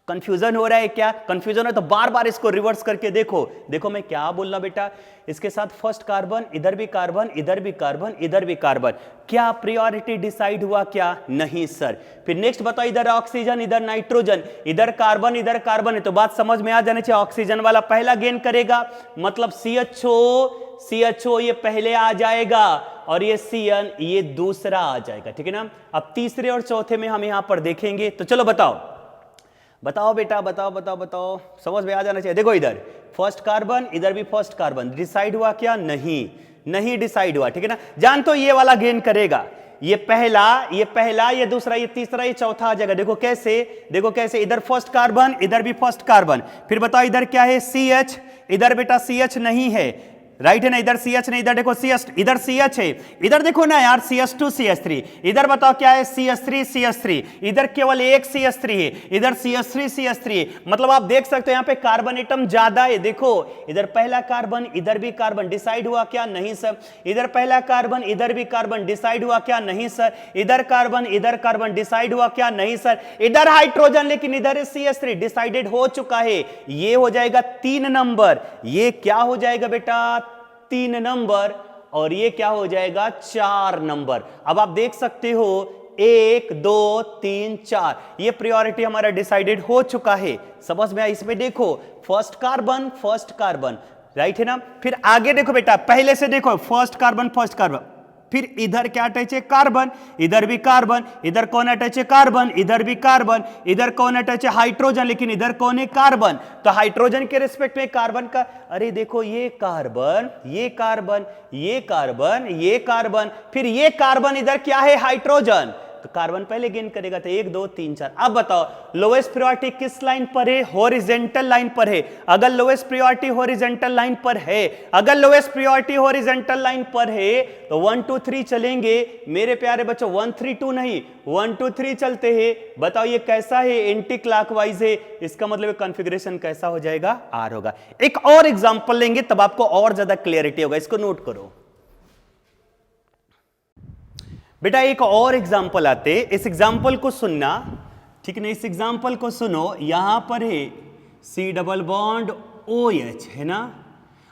कंफ्यूजन हो रहा है क्या? कंफ्यूजन है तो बार बार इसको रिवर्स करके देखो मैं क्या बोलना बेटा। इसके साथ फर्स्ट कार्बन, इधर भी कार्बन, इधर भी कार्बन, इधर भी कार्बन। क्या प्रायोरिटी डिसाइड हुआ क्या? नहीं सर। फिर नेक्स्ट बताओ, इधर ऑक्सीजन, इधर नाइट्रोजन, इधर कार्बन, इधर कार्बन है तो बात समझ में आ जानी चाहिए। ऑक्सीजन वाला पहला गेन करेगा, मतलब CHO ये पहले आ जाएगा, और ये CN ये दूसरा आ जाएगा, ठीक है ना। अब तीसरे और चौथे में हम यहां पर देखेंगे। तो चलो बताओ बेटा, बताओ, समझ में आ जाना चाहिए। देखो इधर फर्स्ट कार्बन, इधर भी फर्स्ट कार्बन। डिसाइड हुआ क्या? नहीं डिसाइड हुआ, ठीक है ना। जान तो ये वाला गेन करेगा, ये पहला, ये दूसरा, ये तीसरा, ये चौथा आ जाएगा। देखो कैसे, इधर फर्स्ट कार्बन, इधर भी फर्स्ट कार्बन। फिर बताओ इधर क्या है? CH। इधर बेटा CH नहीं है, राइट है ना, इधर CH नहीं, इधर देखो CH, इधर CH है, इधर देखो ना यार CH2 CH3। इधर बताओ क्या है? CH3, इधर केवल एक CH3 है, इधर CH3 है। मतलब आप देख सकते हो यहाँ पे कार्बन एटम ज्यादा है। देखो इधर पहला कार्बन, इधर भी कार्बन। डिसाइड हुआ क्या? नहीं सर। इधर पहला कार्बन, इधर भी कार्बन। डिसाइड हुआ क्या? नहीं सर। इधर कार्बन, डिसाइड हुआ क्या? नहीं सर। इधर हाइड्रोजन, लेकिन इधर CH3 डिसाइडेड हो चुका है। ये हो जाएगा 3 नंबर, ये क्या हो जाएगा बेटा? 3 नंबर, और ये क्या हो जाएगा? 4 नंबर। अब आप देख सकते हो 1 2 3 4, ये प्रायोरिटी हमारा डिसाइडेड हो चुका है। समझ में आया? इसमें देखो फर्स्ट कार्बन, राइट है ना। फिर आगे देखो बेटा, पहले से देखो फर्स्ट कार्बन, फिर इधर क्या अटैच है? कार्बन। इधर भी कार्बन, इधर कौन अटैच है? कार्बन। इधर भी कार्बन, इधर कौन अटैच है? हाइड्रोजन। लेकिन इधर कौन है? कार्बन। तो हाइड्रोजन के रिस्पेक्ट में कार्बन का, अरे देखो ये कार्बन, ये कार्बन, ये कार्बन, ये कार्बन, फिर ये कार्बन, इधर क्या है? हाइड्रोजन। तो कार्बन पहले गेन करेगा, तो 1 2 3 4। अब बताओ लोएस्ट प्रायोरिटी किस लाइन पर है? हॉरिजॉन्टल लाइन पर है। अगर लोएस्ट प्रायोरिटी हॉरिजॉन्टल लाइन पर है, अगर लोएस्ट प्रायोरिटी हॉरिजॉन्टल लाइन पर है तो 1 2 3 चलेंगे मेरे प्यारे बच्चों, 1 3 2 नहीं 1 2 3 चलते हैं। बताओ ये कैसा है? एंटी क्लॉकवाइज है, इसका मतलब कॉन्फ़िगरेशन कैसा हो जाएगा? आर होगा। एक और एग्जांपल लेंगे तब आपको और ज्यादा क्लियरिटी होगा, इसको नोट करो बेटा। एक और एग्जांपल आते, इस एग्जांपल को सुनना, ठीक है ना? इस एग्जांपल को सुनो। यहां पर है C डबल बॉन्ड OH है ना,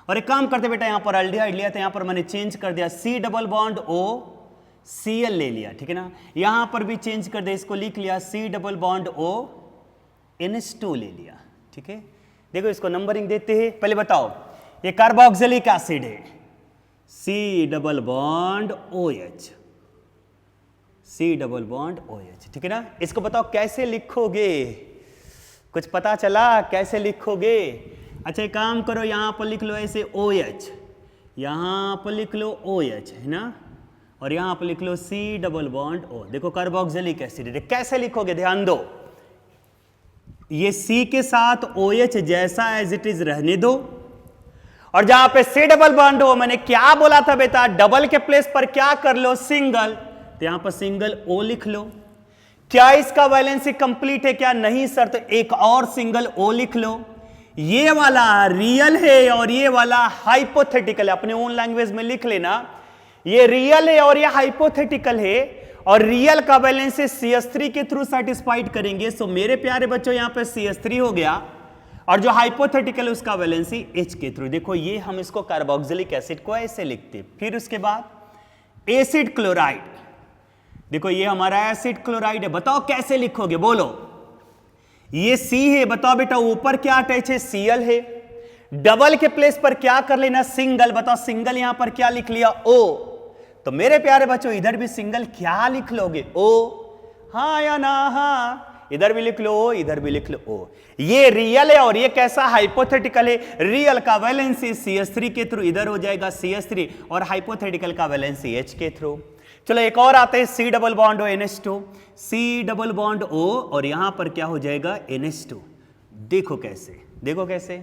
और एक काम करते बेटा, यहां पर एल्डिहाइड लिया था, यहां पर मैंने चेंज कर दिया C double bond O Cl ले लिया, ठीक है ना? यहां पर भी चेंज कर दिया, इसको लिख लिया C double bond O NH2 ले लिया, ठीक है? देखो इसको नंबरिंग देते हैं। पहले बताओ ये कार्बोक्सिलिक एसिड है, C double bond OH, C double bond OH, ठीक है ना? इसको बताओ कैसे लिखोगे? कुछ पता चला कैसे लिखोगे? अच्छा एक काम करो, यहां पर लिख लो ऐसे OH, यहां पर लिख लो OH है ना, और यहां पर लिख लो C डबल बॉन्ड O। देखो कार्बोक्सिलिक एसिड है, कैसे लिखोगे ध्यान दो। ये C के साथ OH जैसा एज इट इज रहने दो, और जहां पे C डबल बॉन्ड O मैंने क्या बोला था बेटा? डबल के प्लेस पर क्या कर लो? सिंगल, तो यहां पर सिंगल O लिख लो। क्या इसका वैलेंसी कंप्लीट है? क्या नहीं सर, तो एक और सिंगल O लिख लो। ये वाला रियल है और ये वाला हाइपोथेटिकल है, अपने ओन लैंग्वेज में लिख लेना। ये रियल है और ये हाइपोथेटिकल है, और रियल का वैलेंसी CH3 के थ्रू सेटिस्फाइड करेंगे। सो मेरे प्यारे बच्चों यहां पे CH3 हो गया, और जो हाइपोथेटिकल है उसका वैलेंसी H के थ्रू। देखो ये हम इसको कार्बोक्सिलिक एसिड को ऐसे लिखते। फिर उसके बाद एसिड क्लोराइड, देखो ये हमारा एसिड क्लोराइड है, बताओ कैसे लिखोगे? बोलो। ये C है, बताओ बेटा ऊपर क्या अटैच है? Cl है। डबल के प्लेस पर क्या कर लेना? सिंगल, बताओ सिंगल यहां पर क्या लिख लिया? O। तो मेरे प्यारे बच्चों इधर भी सिंगल क्या लिख लोगे? O। हाँ या ना? हाँ, इधर भी लिख लो O, इधर भी लिख लो O। ये रियल है और ये कैसा? हाइपोथेटिकल है। रियल का वैलेंसी CH3 के थ्रू इधर हो जाएगा CH3, और हाइपोथेटिकल का वैलेंसी H के थ्रू। चलो एक और आते हैं, C double bond O NH2, C double bond O, और यहां पर क्या हो जाएगा? NH2। देखो कैसे, देखो कैसे,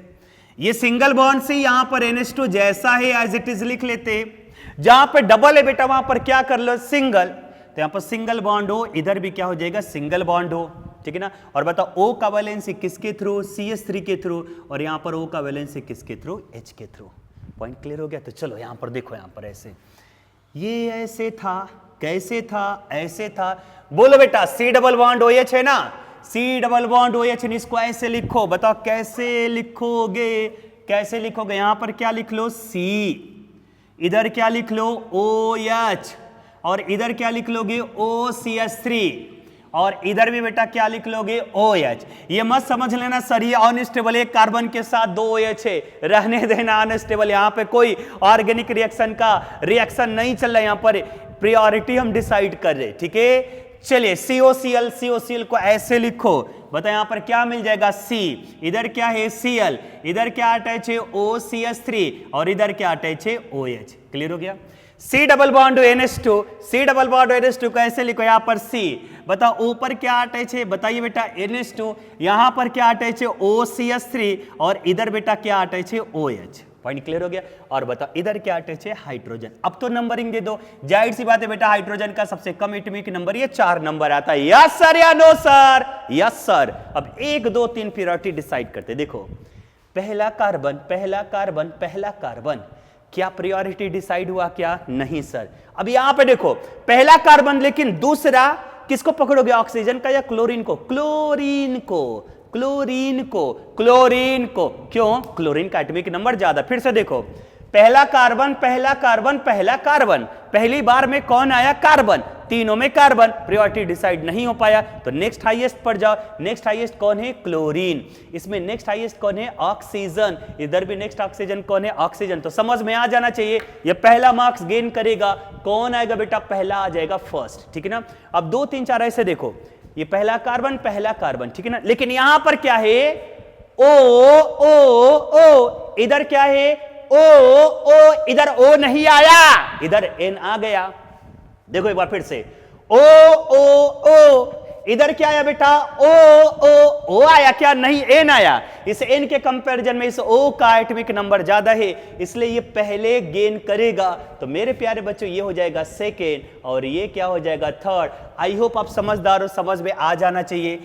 ये सिंगल बॉन्ड से यहां पर NH2 जैसा है एज इट इज लिख लेते। जहां पर डबल है बेटा वहां पर क्या कर लो? सिंगल, तो यहां पर सिंगल बॉन्ड हो, इधर भी क्या हो जाएगा? सिंगल बॉन्ड हो, ठीक है ना? और बताओ O का वैलेंसी किसके थ्रू? CH3 के थ्रू, और यहां पर O का वैलेंसी किसके थ्रू? H के थ्रू। पॉइंट क्लियर हो गया? तो चलो यहां पर देखो, यहां पर ऐसे, ये ऐसे था, कैसे था? ऐसे था। बोलो बेटा C डबल बॉन्ड OH है ना, C डबल बॉन्ड OH, इसको ऐसे लिखो। बताओ कैसे लिखोगे? कैसे लिखोगे? यहां पर क्या लिख लो? C, इधर क्या लिख लो? OH, और इधर क्या लिख लोगे? OCH3, और इधर भी बेटा क्या लिख लोगे? OH। ये मत समझ लेना सर ये अनस्टेबल, एक कार्बन के साथ 2 OH है, रहने देना अनस्टेबल। यहां पे कोई ऑर्गेनिक रिएक्शन का रिएक्शन नहीं चल रहा, यहां पर प्रायोरिटी हम डिसाइड कर रहे, ठीक है? चलिए COCl, COCl को ऐसे लिखो। बताओ यहां पर क्या मिल जाएगा? C, इधर क्या है? Cl, इधर क्या अटैच है? OCH3, और इधर क्या अटैच है? OH। क्लियर हो गया? C double bond NH2, C double bond NH2 को ऐसे लिखो, यहां पर C, बताओ ऊपर क्या अटैच है? बताइए बेटा NH2, यहां पर क्या अटैच है? OCH3, और इधर बेटा क्या अटैच है? OH। पॉइंट क्लियर हो गया? और बताओ इधर क्या अटैच है? हाइड्रोजन। अब तो नंबरिंग दे दो, जाहिर सी बात है बेटा हाइड्रोजन का सबसे कम एटॉमिक नंबर ये 4 नंबर आता है। यस सर या नो सर? Yes sir. अब 1 2 3 प्रायोरिटी डिसाइड करते। देखो पहला कार्बन, पहला कार्बन, पहला कार्बन, क्या प्रायोरिटी डिसाइड हुआ? क्या नहीं सर। अब यहां पे देखो पहला कार्बन, लेकिन दूसरा किसको पकड़ोगे? ऑक्सीजन का या क्लोरीन को? क्लोरीन को, क्लोरीन को, क्लोरीन को। क्यों? क्लोरीन का एटॉमिक नंबर ज्यादा। फिर से देखो पहला कार्बन, पहला कार्बन, पहला कार्बन, पहली बार में कौन आया? कार्बन, तीनों में कार्बन, प्रायोरिटी डिसाइड नहीं हो पाया तो नेक्स्ट हाईएस्ट पर जाओ। नेक्स्ट हाईएस्ट कौन है? क्लोरीन। इसमें नेक्स्ट हाईएस्ट कौन है? ऑक्सीजन। इधर भी नेक्स्ट ऑक्सीजन कौन है? ऑक्सीजन। तो समझ में आ जाना चाहिए ये पहला मार्क्स गेन करेगा। कौन आएगा बेटा? पहला आ जाएगा फर्स्ट, ठीक है ना? अब 2 3 4 ऐसे देखो, ये पहला कार्बन, पहला कार्बन, ठीक है ना? लेकिन यहां पर क्या है? ओ ओ ओ, इधर क्या है? ओ ओ, इधर ओ नहीं आया, इधर एन आ गया। देखो एक बार फिर से, ओ ओ ओ, इधर क्या आया बेटा, ओ आया क्या, नहीं एन आया। इस एन के कंपैरिजन में इस ओ का एटॉमिक नंबर ज्यादा है, इसलिए ये पहले गेन करेगा। तो मेरे प्यारे बच्चों ये हो जाएगा सेकेंड और ये क्या हो जाएगा थर्ड। आई होप आप समझदार हो, समझ में आ जाना चाहिए।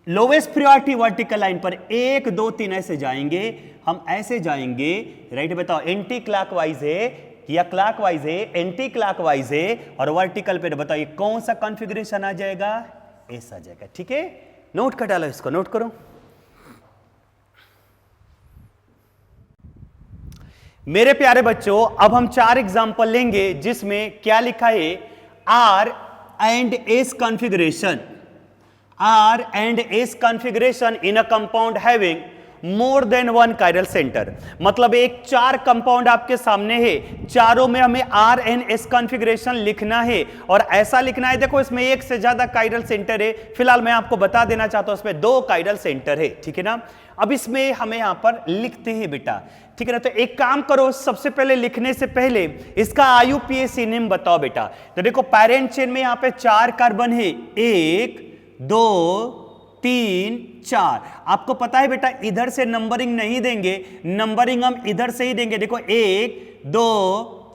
लोवेस्ट प्रायोरिटी वर्टिकल लाइन पर 1 2 3 ऐसे जाएंगे, हम ऐसे जाएंगे, राइट बताओ एंटी क्लॉकवाइज है या क्लॉकवाइज है, एंटी क्लॉकवाइज है, और वर्टिकल पे बताओ ये कौन सा कॉन्फ़िगरेशन आ जाएगा, ऐसा आ जाएगा। ठीक है, नोट कर डालो, इसको नोट करो। मेरे प्यारे बच्चों अब हम 4 एग्जांपल लेंगे जिसमें क्या लिखा है, R and S configuration, R and S configuration in a compound having more than one chiral center। मतलब एक 4 कंपाउंड आपके सामने है, चारों में हमें R and S कॉन्फ़िगरेशन लिखना है और ऐसा लिखना है, देखो इसमें एक से ज्यादा काइरल सेंटर है, फिलहाल मैं आपको बता देना चाहता हूं इसमें 2 काइरल सेंटर है। ठीक है ना, अब इसमें हमें यहां पर लिखते हैं बेटा। ठीक है ना, तो एक काम करो, सबसे पहले लिखने से पहले इसका IUPAC नेम बताओ बेटा। तो देखो पैरेंट चेन में यहां पे 4 कार्बन है, 1 2 3 4। आपको पता है बेटा इधर से नंबरिंग नहीं देंगे, नंबरिंग हम इधर से ही देंगे। देखो 1 2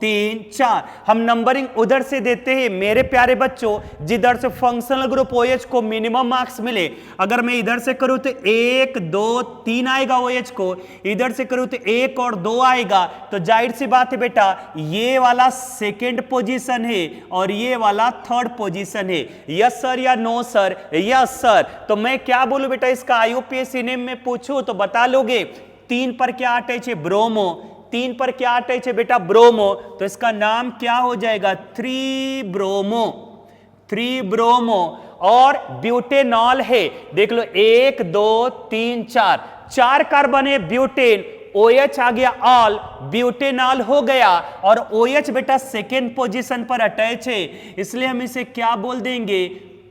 3 4 हम नंबरिंग उधर से देते हैं। मेरे प्यारे बच्चों जिधर से फंक्शनल ग्रुप OH को मिनिमम मार्क्स मिले, अगर मैं इधर से करूं तो 1 2 3 आएगा OH को, इधर से करूं तो 1 और 2 आएगा। तो जाहिर सी बात है बेटा ये वाला सेकेंड पोजीशन है और ये वाला थर्ड पोजीशन है। यस सर या नो सर, यस सर। तो मैं क्या बोलूं बेटा, इसका IUPAC नेम में पूछूं तो बता लोगे। 3 पर क्या अटैच है, ब्रोमो। 3 पर क्या अटैच है बेटा, ब्रोमो। तो इसका नाम क्या हो जाएगा, 3 ब्रोमो, 3 ब्रोमो। और ब्यूटेनॉल है, देख लो 1 2 3 4 कार्बन है ब्यूटेन, OH आ गया ऑल, ब्यूटेनॉल हो गया और OH बेटा सेकेंड पोजीशन पर अटैच है, इसलिए हम इसे क्या बोल देंगे,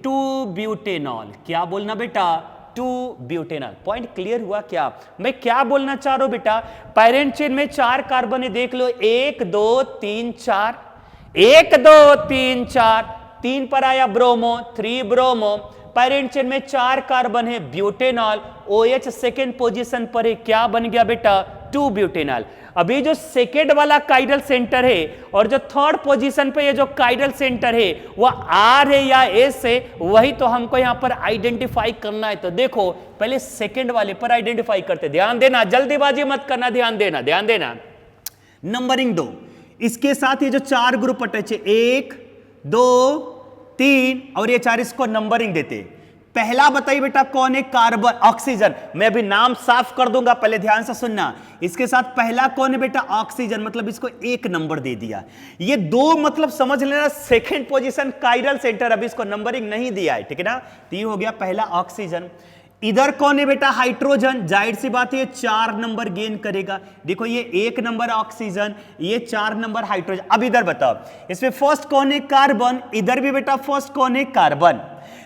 2 ब्यूटेनॉल। क्या बोलना बेटा, 2 ब्यूटेनॉल। पॉइंट क्लियर हुआ क्या, मैं क्या बोलना चाह रहा हूं बेटा, पैरेंट चेन में 4 कार्बन है, देख लो 1 2 3 4, 1 2 3 4, 3 पर आया ब्रोमो, 3 ब्रोमो। पैरेंट चेन में 4 कार्बन है ब्यूटेनॉल, OH सेकेंड पोजीशन पर है, क्या बन गया बेटा, 2 ब्यूटेनॉल। अभी जो सेकेंड वाला काइरल सेंटर है और जो थर्ड पोजीशन पे ये जो काइरल सेंटर है वह R है या S है, वही तो हमको यहां पर आइडेंटिफाई करना है। तो देखो पहले सेकेंड वाले पर आइडेंटिफाई करते, ध्यान देना, जल्दीबाजी मत करना, ध्यान देना, ध्यान देना। नंबरिंग 2, इसके साथ ये जो 4 ग्रुप अटैच है, 1 2 3 और ये 4, इसको नंबरिंग देते। पहला बताइए बेटा कौन है, कार्बन, ऑक्सीजन। मैं अभी नाम साफ कर दूंगा, पहले ध्यान से सुनना। इसके साथ पहला कौन है बेटा, ऑक्सीजन, मतलब इसको 1 नंबर दे दिया। ये 2 मतलब समझ लेना सेकेंड पोजीशन काइरल सेंटर, अभी इसको नंबरिंग नहीं दिया है। ठीक है ना, तो ये हो गया पहला ऑक्सीजन। इधर कौन है बेटा, हाइड्रोजन, जाहिर सी बात है 4 नंबर गेन करेगा। देखो ये 1 नंबर ऑक्सीजन, ये 4 नंबर हाइड्रोजन। अब इधर बताओ इसमें फर्स्ट कौन है, कार्बन, इधर भी बेटा फर्स्ट कौन है, कार्बन,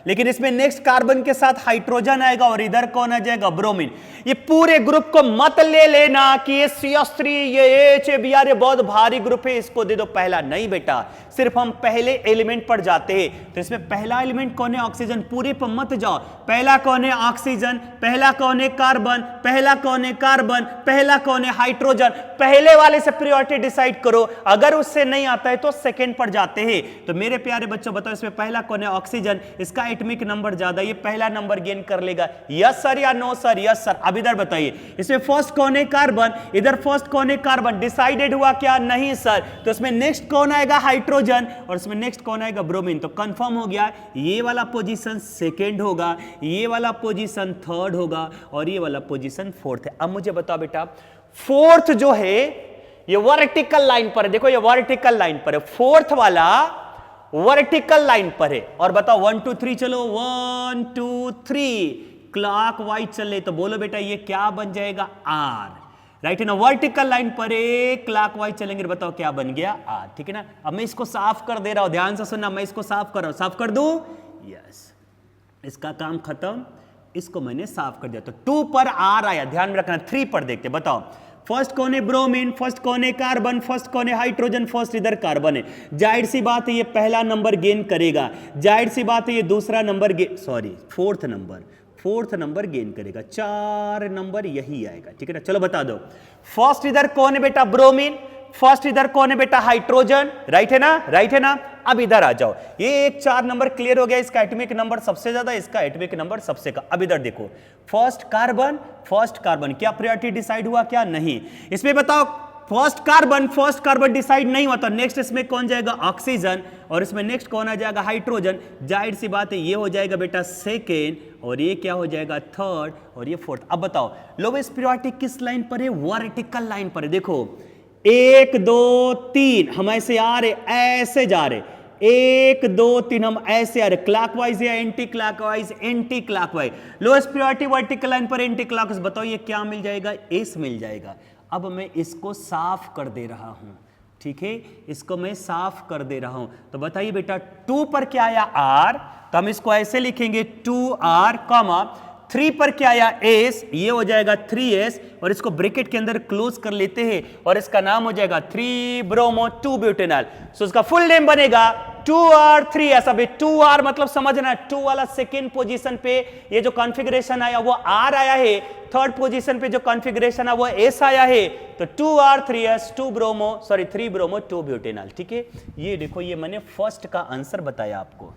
लेकिन इसमें नेक्स्ट कार्बन के साथ हाइड्रोजन आएगा और इधर कौन आ जाएगा, ब्रोमीन। ये पूरे ग्रुप को मत ले लेना कि ये CH3 ये HBr ये बहुत भारी ग्रुप है, इसको दे दो पहला, नहीं बेटा, सिर्फ हम पहले एलिमेंट पर जाते हैं। तो इसमें पहला एलिमेंट कौन है, ऑक्सीजन, पूरे पर मत जाओ। पहला कौन है, ऑक्सीजन, पहला कौन है, कार्बन, पहला कौन है, कार्बन, पहला कौन है, हाइड्रोजन। पहले वाले से प्रायोरिटी डिसाइड करो, अगर उससे नहीं आता है तो सेकेंड पर जाते हैं। तो मेरे प्यारे बच्चों बताओ इसमें पहला कौन है, ऑक्सीजन, इसका एटॉमिक नंबर ज्यादा, ये पहला नंबर गेन कर लेगा। यस सर या नो सर, यस सर। अब इधर बताइए इसमें फर्स्ट कौन है, कार्बन, इधर फर्स्ट कौन है, कार्बन, डिसाइडेड हुआ क्या, नहीं सर। तो इसमें नेक्स्ट कौन आएगा, हाइड्रोजन, और इसमें नेक्स्ट कौन आएगा, ब्रोमीन। तो कंफर्म हो गया ये वाला पोजीशन सेकेंड होगा, ये वाला पोजीशन थर्ड होगा और ये वाला पोजीशन फोर्थ है। अब मुझे बताओ बेटा फोर्थ जो है ये वर्टिकल लाइन पर है, देखो ये वर्टिकल लाइन पर है, फोर्थ वाला वर्टिकल लाइन पर है। और बताओ 1 2 3 चलो, 1 2 3 क्लॉक वाइज चले, तो बोलो बेटा ये क्या बन जाएगा, R, राइट है ना, वर्टिकल लाइन पर एक क्लॉक वाइज चलेंगे, बताओ क्या बन गया, R। ठीक है ना, अब मैं इसको साफ कर दे रहा हूं, ध्यान से सुनना, मैं इसको साफ कर रहा हूं, साफ कर दूं, यस, इसका काम खत्म, इसको मैंने साफ कर दिया। तो 2 पर R आया, ध्यान में रखना। 3 पर देखते, बताओ फर्स्ट कौन है ब्रोमीन, फर्स्ट कौन है कार्बन, फर्स्ट कौन है हाइड्रोजन, फर्स्ट इधर कार्बन है। जाहिर सी बात है ये पहला नंबर गेन करेगा, जाहिर सी बात है ये दूसरा नंबर फोर्थ नंबर गेन करेगा, 4 नंबर यही आएगा, ठीक है ना। चलो बता दो, फर्स्ट इधर कौन है बेटा ब्रोमीन, फर्स्ट इधर कौन है बेटा हाइड्रोजन, राइट है ना। अब इधर आ जाओ, ये एक 4 नंबर क्लियर हो गया, इसका एटॉमिक नंबर सबसे ज्यादा, इसका एटॉमिक नंबर सबसे कम। अब इधर देखो, फर्स्ट कार्बन क्या प्रायोरिटी डिसाइड हुआ क्या, नहीं। इसमें बताओ फर्स्ट कार्बन डिसाइड नहीं हुआ तो नेक्स्ट इसमें कौन जाएगा ऑक्सीजन, और इसमें नेक्स्ट कौन आ जाएगा हाइड्रोजन। जाहिर सी बात है ये हो जाएगा बेटा सेकेंड, और ये क्या हो जाएगा थर्ड, और ये फोर्थ। अब बताओ लोवेस्ट प्रायोरिटी किस लाइन पर है, वर्टिकल लाइन पर है। देखो 1 2 3 हम ऐसे आ रहे, ऐसे जा रहे, 1 2 3 हम ऐसे आ रहे, क्लॉकवाइज या anti clockwise. Lowest priority vertical line पर एंटी क्लॉकवाइज। बताओ ये क्या मिल जाएगा, एस मिल जाएगा। अब मैं इसको साफ कर दे रहा हूं, ठीक है, इसको मैं साफ कर दे रहा हूं। तो बताइए बेटा 2 पर क्या आया आर, तो हम इसको ऐसे लिखेंगे 2R, 3 पर क्या आया एस, ये हो जाएगा 3S, और इसको ब्रैकेट के अंदर क्लोज कर लेते हैं और इसका नाम हो जाएगा 3 ब्रोमो 2 ब्यूटेनॉल। सो इसका फुल नेम बनेगा 2R3S। अभी 2R मतलब समझना, 2 वाला सेकेंड पोजीशन पे ये जो कॉन्फ़िगरेशन आया वो R आया है, थर्ड पोजीशन पे जो कॉन्फ़िगरेशन है वो S आया है। तो 2R3S 3 ब्रोमो 2 ब्यूटेनॉल, ठीक है। ये देखो, ये मैंने फर्स्ट का आंसर बताया आपको,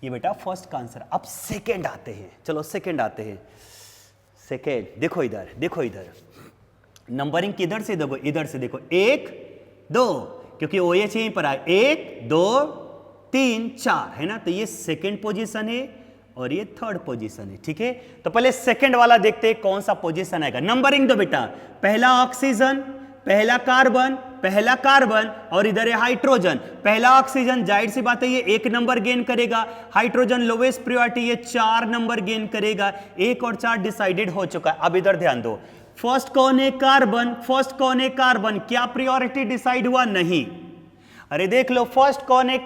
ये बेटा फर्स्ट का आंसर। अब सेकेंड आते हैं, चलो सेकेंड आते हैं। सेकेंड देखो इधर नंबरिंग किधर से देखो, इधर से देखो 1 2, क्योंकि OH यहीं पर आए, 1 2 3 4 है ना। तो ये सेकेंड पोजीशन है और ये थर्ड पोजीशन है, ठीक है। तो पहले सेकेंड वाला देखते हैं कौन सा पोजीशन आएगा। नंबरिंग दो बेटा, पहला ऑक्सीजन, पहला कार्बन और इधर है हाइड्रोजन। पहला ऑक्सीजन जाहिर सी बात है ये 1 नंबर गेन करेगा, हाइड्रोजन लोवेस्ट प्रायोरिटी ये 4 नंबर गेन करेगा। 1 और 4 डिसाइडेड हो चुका है। अब इधर ध्यान दो, फर्स्ट कौन है कार्बन, क्या प्रायोरिटी डिसाइड हुआ, नहीं। अरे देख लो, फर्स्ट कौन है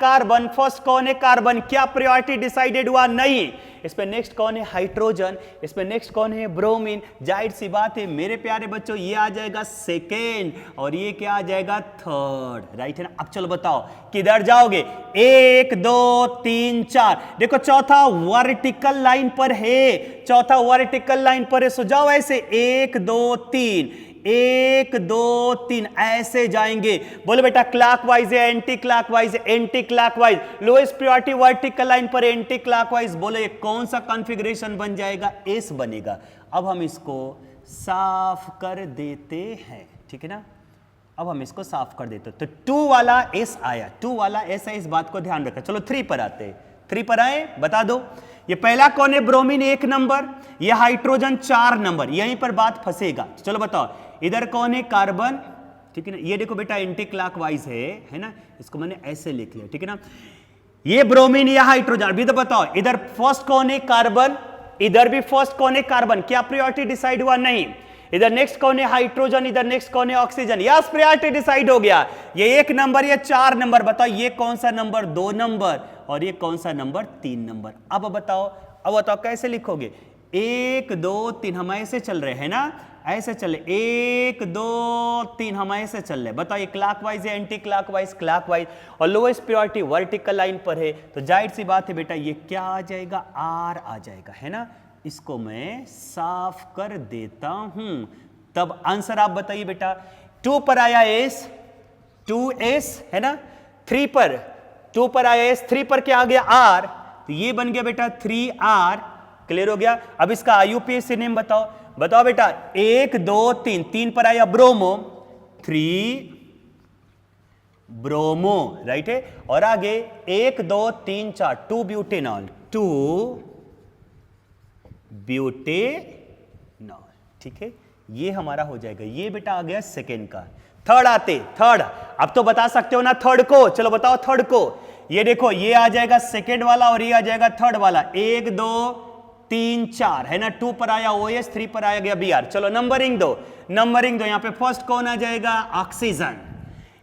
कार्बन, क्या प्रायोरिटी डिसाइडेड हुआ, नहीं। इसमें नेक्स्ट कौन है हाइड्रोजन, इसमें नेक्स्ट कौन है ब्रोमीन। जाहिर सी बात है मेरे प्यारे बच्चों ये आ जाएगा सेकेंड और ये क्या आ जाएगा थर्ड, राइट है ना। अब चलो बताओ किधर जाओगे, 1 2 3 4। देखो चौथा वर्टिकल लाइन पर है, सो जाओ ऐसे 1 2 3 1 2 3 ऐसे जाएंगे। बोलो बेटा क्लॉकवाइज है anti clockwise, lowest priority vertical line पर एंटी क्लॉकवाइज। बोलो ये कौन सा कॉन्फ़िगरेशन बन जाएगा, एस बनेगा। अब हम इसको साफ कर देते हैं, ठीक है ना। अब हम इसको साफ कर देते हैं। तो 2 वाला एस आया, इस बात को ध्यान रखा। चलो 3 पर आते हैं, 3 पर आए, बता दो ये पहला कौन है ब्रोमीन 1 नंबर, ये हाइड्रोजन 4 नंबर, यहीं पर बात फंसेगा। चलो बताओ इधर कौन है कार्बन, ठीक है ना। ये देखो बेटा एंटी क्लॉकवाइज है ना, इसको मैंने ऐसे लिख लिया, ठीक है ना। ये ब्रोमीन या हाइड्रोजन। अभी तो बताओ इधर फर्स्ट कौन है कार्बन, इधर भी फर्स्ट कौन है कार्बन, क्या प्रायोरिटी डिसाइड हुआ, नहीं। इधर नेक्स्ट कौन है हाइड्रोजन, इधर नेक्स्ट कौन है ऑक्सीजन, यस प्रायोरिटी डिसाइड हो गया। ये 1 नंबर या 4 नंबर, बताओ ये कौन सा नंबर 2 नंबर और ये कौन सा नंबर 3 नंबर। अब बताओ कैसे लिखोगे, 1 2 3 हम ऐसे चल रहे हैं ना, ऐसे चले 1 2 3 हम ऐसे चल रहे। बताओ ये क्लॉकवाइज है एंटी क्लॉकवाइज और लोएस्ट प्रायोरिटी वर्टिकल लाइन पर है। तो जाहिर सी बात है बेटा ये क्या आ जाएगा, आर आ जाएगा, है ना। इसको मैं साफ कर देता हूं, तब आंसर आप बताइए बेटा। 2 पर आया एस, 2S है ना। 2 पर आया एस, 3 पर क्या आ गया आर, तो ये बन गया बेटा 3R, क्लियर हो गया। अब इसका IUPAC नेम बताओ बेटा। 1 2 3 पर आया ब्रोमो, 3 ब्रोमो, राइट है। और आगे 1 2 3 4 2 ब्यूटेनॉल, 2 ब्यूटेनॉल, ठीक है। ये हमारा हो जाएगा, ये बेटा आ गया सेकेंड का। थर्ड अब तो बता सकते हो ना थर्ड को, चलो बताओ थर्ड को। ये देखो ये आ जाएगा सेकेंड वाला और ये आ जाएगा थर्ड वाला, 1 2 3 4 है ना। 2 पर आया OS, 3 पर आया गया Br। चलो नंबरिंग दो। यहाँ पे फर्स्ट कौन आ जाएगा ऑक्सीजन,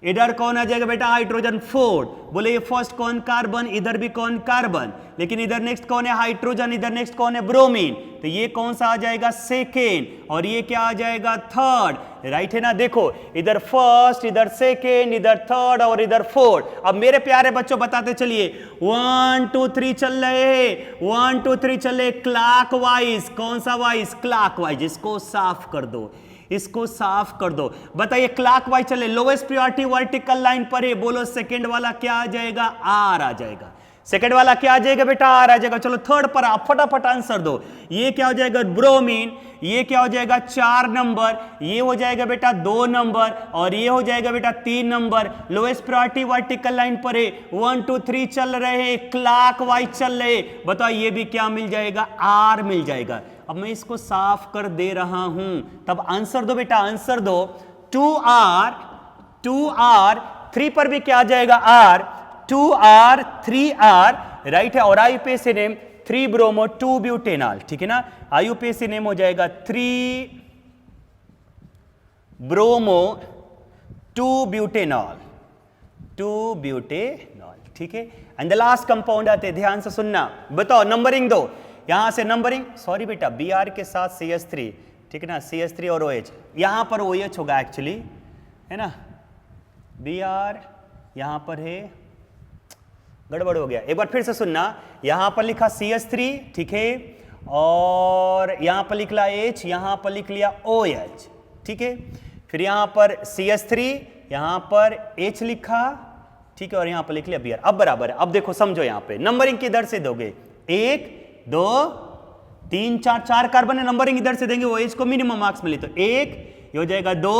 इधर कौन आ जाएगा बेटा हाइड्रोजन 4, बोले ये फर्स्ट कौन कार्बन, इधर भी कौन कार्बन, लेकिन इधर नेक्स्ट कौन है हाइड्रोजन, इधर नेक्स्ट कौन है ब्रोमीन, तो ये कौन सा आ जाएगा सेकेंड, और ये क्या आ जाएगा थर्ड, राइट है ना। देखो इधर फर्स्ट, इधर सेकेंड, इधर थर्ड और इधर फोर्थ। अब मेरे प्यारे बच्चों बताते चलिए 1 2 3 चल रहे, 1 2 3 चल रहे क्लॉकवाइज, कौन सा वाइज क्लॉकवाइज, इसको साफ कर दो, इसको साफ कर दो। बताइए क्लॉकवाइज चले, लोवेस्ट प्रायोरिटी वर्टिकल लाइन पर है, बोलो सेकंड वाला क्या आ जाएगा आर आ जाएगा, सेकंड वाला क्या आ जाएगा बेटा आर आ जाएगा। चलो थर्ड पर आप फटाफट आंसर दो, ये क्या हो जाएगा ब्रोमीन, ये क्या हो जाएगा 4 नंबर, ये हो जाएगा बेटा 2 नंबर और ये हो जाएगा बेटा 3 number. Lowest priority vertical line पर है, 1 2 3 चल रहे हैं क्लॉकवाइज चल रहे, बताओ ये भी क्या मिल जाएगा आर मिल जाएगा। अब मैं इसको साफ कर दे रहा हूं, तब आंसर दो बेटा आंसर दो। 2R 3 पर भी क्या आ जाएगा आर, 2R 3R राइट है, और आईयूपीएसी नेम 3 ब्रोमो 2 ब्यूटेनॉल, ठीक है ना। आईयूपीएसी नेम हो जाएगा 3 ब्रोमो 2 ब्यूटेनॉल, 2 ब्यूटेनॉल, ठीक है। एंड द लास्ट कंपाउंड आते, ध्यान से सुनना, बताओ नंबरिंग दो, यहां से नंबरिंग, सॉरी बेटा Br के साथ CH3, ठीक है ना, CH3 और OH, यहां पर OH होगा एक्चुअली, है ना, Br यहां पर है, गड़बड़ हो गया, एक बार फिर से सुनना, यहां पर लिखा CH3, ठीक है, और यहां पर लिख लिया H, यहां पर लिख लिया OH, ठीक है, फिर यहां पर CH3, यहां पर H लिखा, ठीक है, और यहां पर लिख लिया Br। अब बराबर है। अब देखो समझो, यहां पे नंबरिंग किधर से दोगे, 1 2 3 4, 4 कार्बन है, नंबरिंग इधर से देंगे, OH को मिनिमम मार्क्स मिले, तो 1 ये हो जाएगा 2,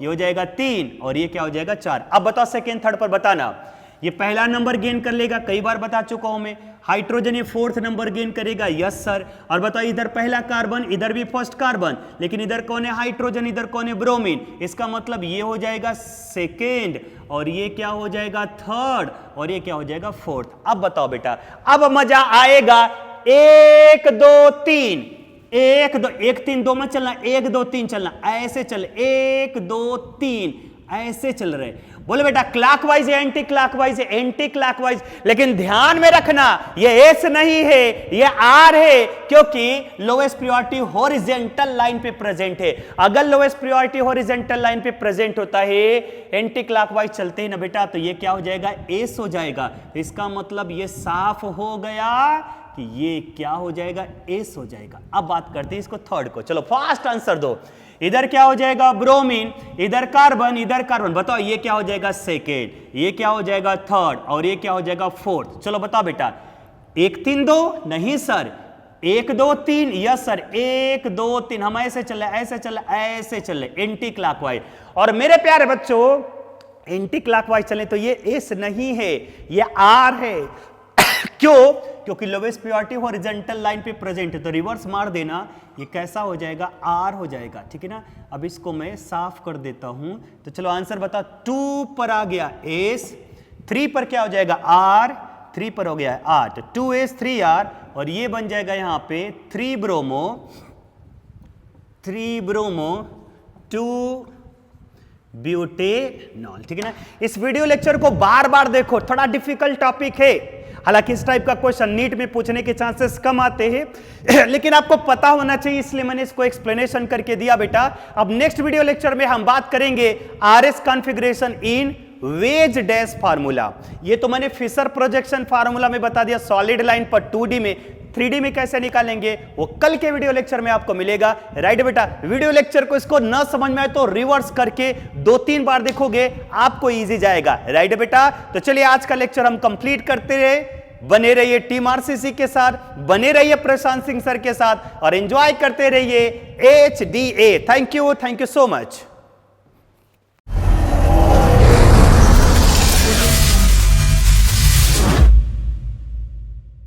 ये हो जाएगा 3 और ये क्या हो जाएगा 4। अब बताओ सेकेंड थर्ड पर बताना, ये पहला नंबर गेन कर लेगा, कई बार बता चुका हूं मैं, हाइड्रोजन ये 4th नंबर गेन करेगा, यस सर। और बताओ इधर पहला कार्बन, इधर भी फर्स्ट कार्बन, लेकिन इधर कौन है हाइड्रोजन, इधर कौन है ब्रोमीन, इसका मतलब ये हो जाएगा सेकेंड और ये क्या हो जाएगा थर्ड और ये क्या हो जाएगा फोर्थ। अब बताओ बेटा, अब मजा आएगा, 1 2 3, 1 2 1 3 2 मत चलना, 1 2 3 चलना, ऐसे चल, 1 2 3 ऐसे चल रहे। बोले बेटा क्लॉकवाइज है एंटी क्लॉकवाइज है, एंटी क्लॉकवाइज, लेकिन ध्यान में रखना ये एस नहीं है, ये आर है, क्योंकि लोएस्ट प्रायोरिटी हॉरिजॉन्टल लाइन पे प्रेजेंट है। अगर लोएस्ट प्रायोरिटी हॉरिजॉन्टल लाइन पे प्रेजेंट होता है, एंटी क्लॉकवाइज चलते ही ना बेटा, तो ये क्या हो जाएगा एस हो जाएगा। तो इसका मतलब ये साफ हो गया कि ये क्या हो जाएगा एस हो जाएगा। अब बात करते हैं इसको थर्ड को, चलो फास्ट आंसर दो। इधर क्या हो जाएगा ब्रोमीन, इधर कार्बन, इधर कार्बन, बताओ ये क्या हो जाएगा सेकेंड, ये क्या हो जाएगा थर्ड और ये क्या हो जाएगा फोर्थ। चलो बताओ बेटा, 1 3 2 नहीं सर, 1 2 3 यस सर, 1 2 3 हम ऐसे चल रहे, ऐसे चल रहे, ऐसे चल रहे, एंटी क्लॉकवाइज। और मेरे प्यारे बच्चों एंटी क्लॉकवाइज चले तो ये एस नहीं है, ये आर है। क्यों? क्योंकि लोवेस्ट प्रायोरिटी हॉरिजॉन्टल लाइन पे प्रेजेंट है, तो रिवर्स मार देना, ये कैसा हो जाएगा आर हो जाएगा, ठीक है ना। अब इसको मैं साफ कर देता हूं, तो चलो आंसर बता, 2 पर आ गया एस, 3 पर क्या हो जाएगा आर, 3 पर हो गया है 8, 2s 3r और ये बन जाएगा यहां पे 3 ब्रोमो 2 ब्यूटेनॉल, ठीक है ना। इस वीडियो लेक्चर को बार बार देखो, थोड़ा डिफिकल्ट टॉपिक है, हालांकि इस टाइप का क्वेश्चन नीट में पूछने के चांसेस कम आते हैं लेकिन आपको पता होना चाहिए, इसलिए मैंने इसको एक्सप्लेनेशन करके दिया बेटा। अब नेक्स्ट वीडियो लेक्चर में हम बात करेंगे आरएस कॉन्फ़िगरेशन इन वेज डैश फार्मूला। ये तो मैंने फिशर प्रोजेक्शन फार्मूला में बता दिया, सॉलिड लाइन पर 2D में, 3D में कैसे निकालेंगे वो कल के वीडियो लेक्चर में आपको मिलेगा, राइट बेटा। वीडियो लेक्चर को इसको न समझ में आए तो रिवर्स करके 2-3 बार देखोगे, आपको इजी जाएगा, राइट बेटा। तो चलिए आज का लेक्चर हम कंप्लीट करते रहे, बने रहिए टीम आरसीसी के साथ, बने रहिए प्रशांत सिंह सर के साथ और एंजॉय करते रहिए HDA। Thank you so much.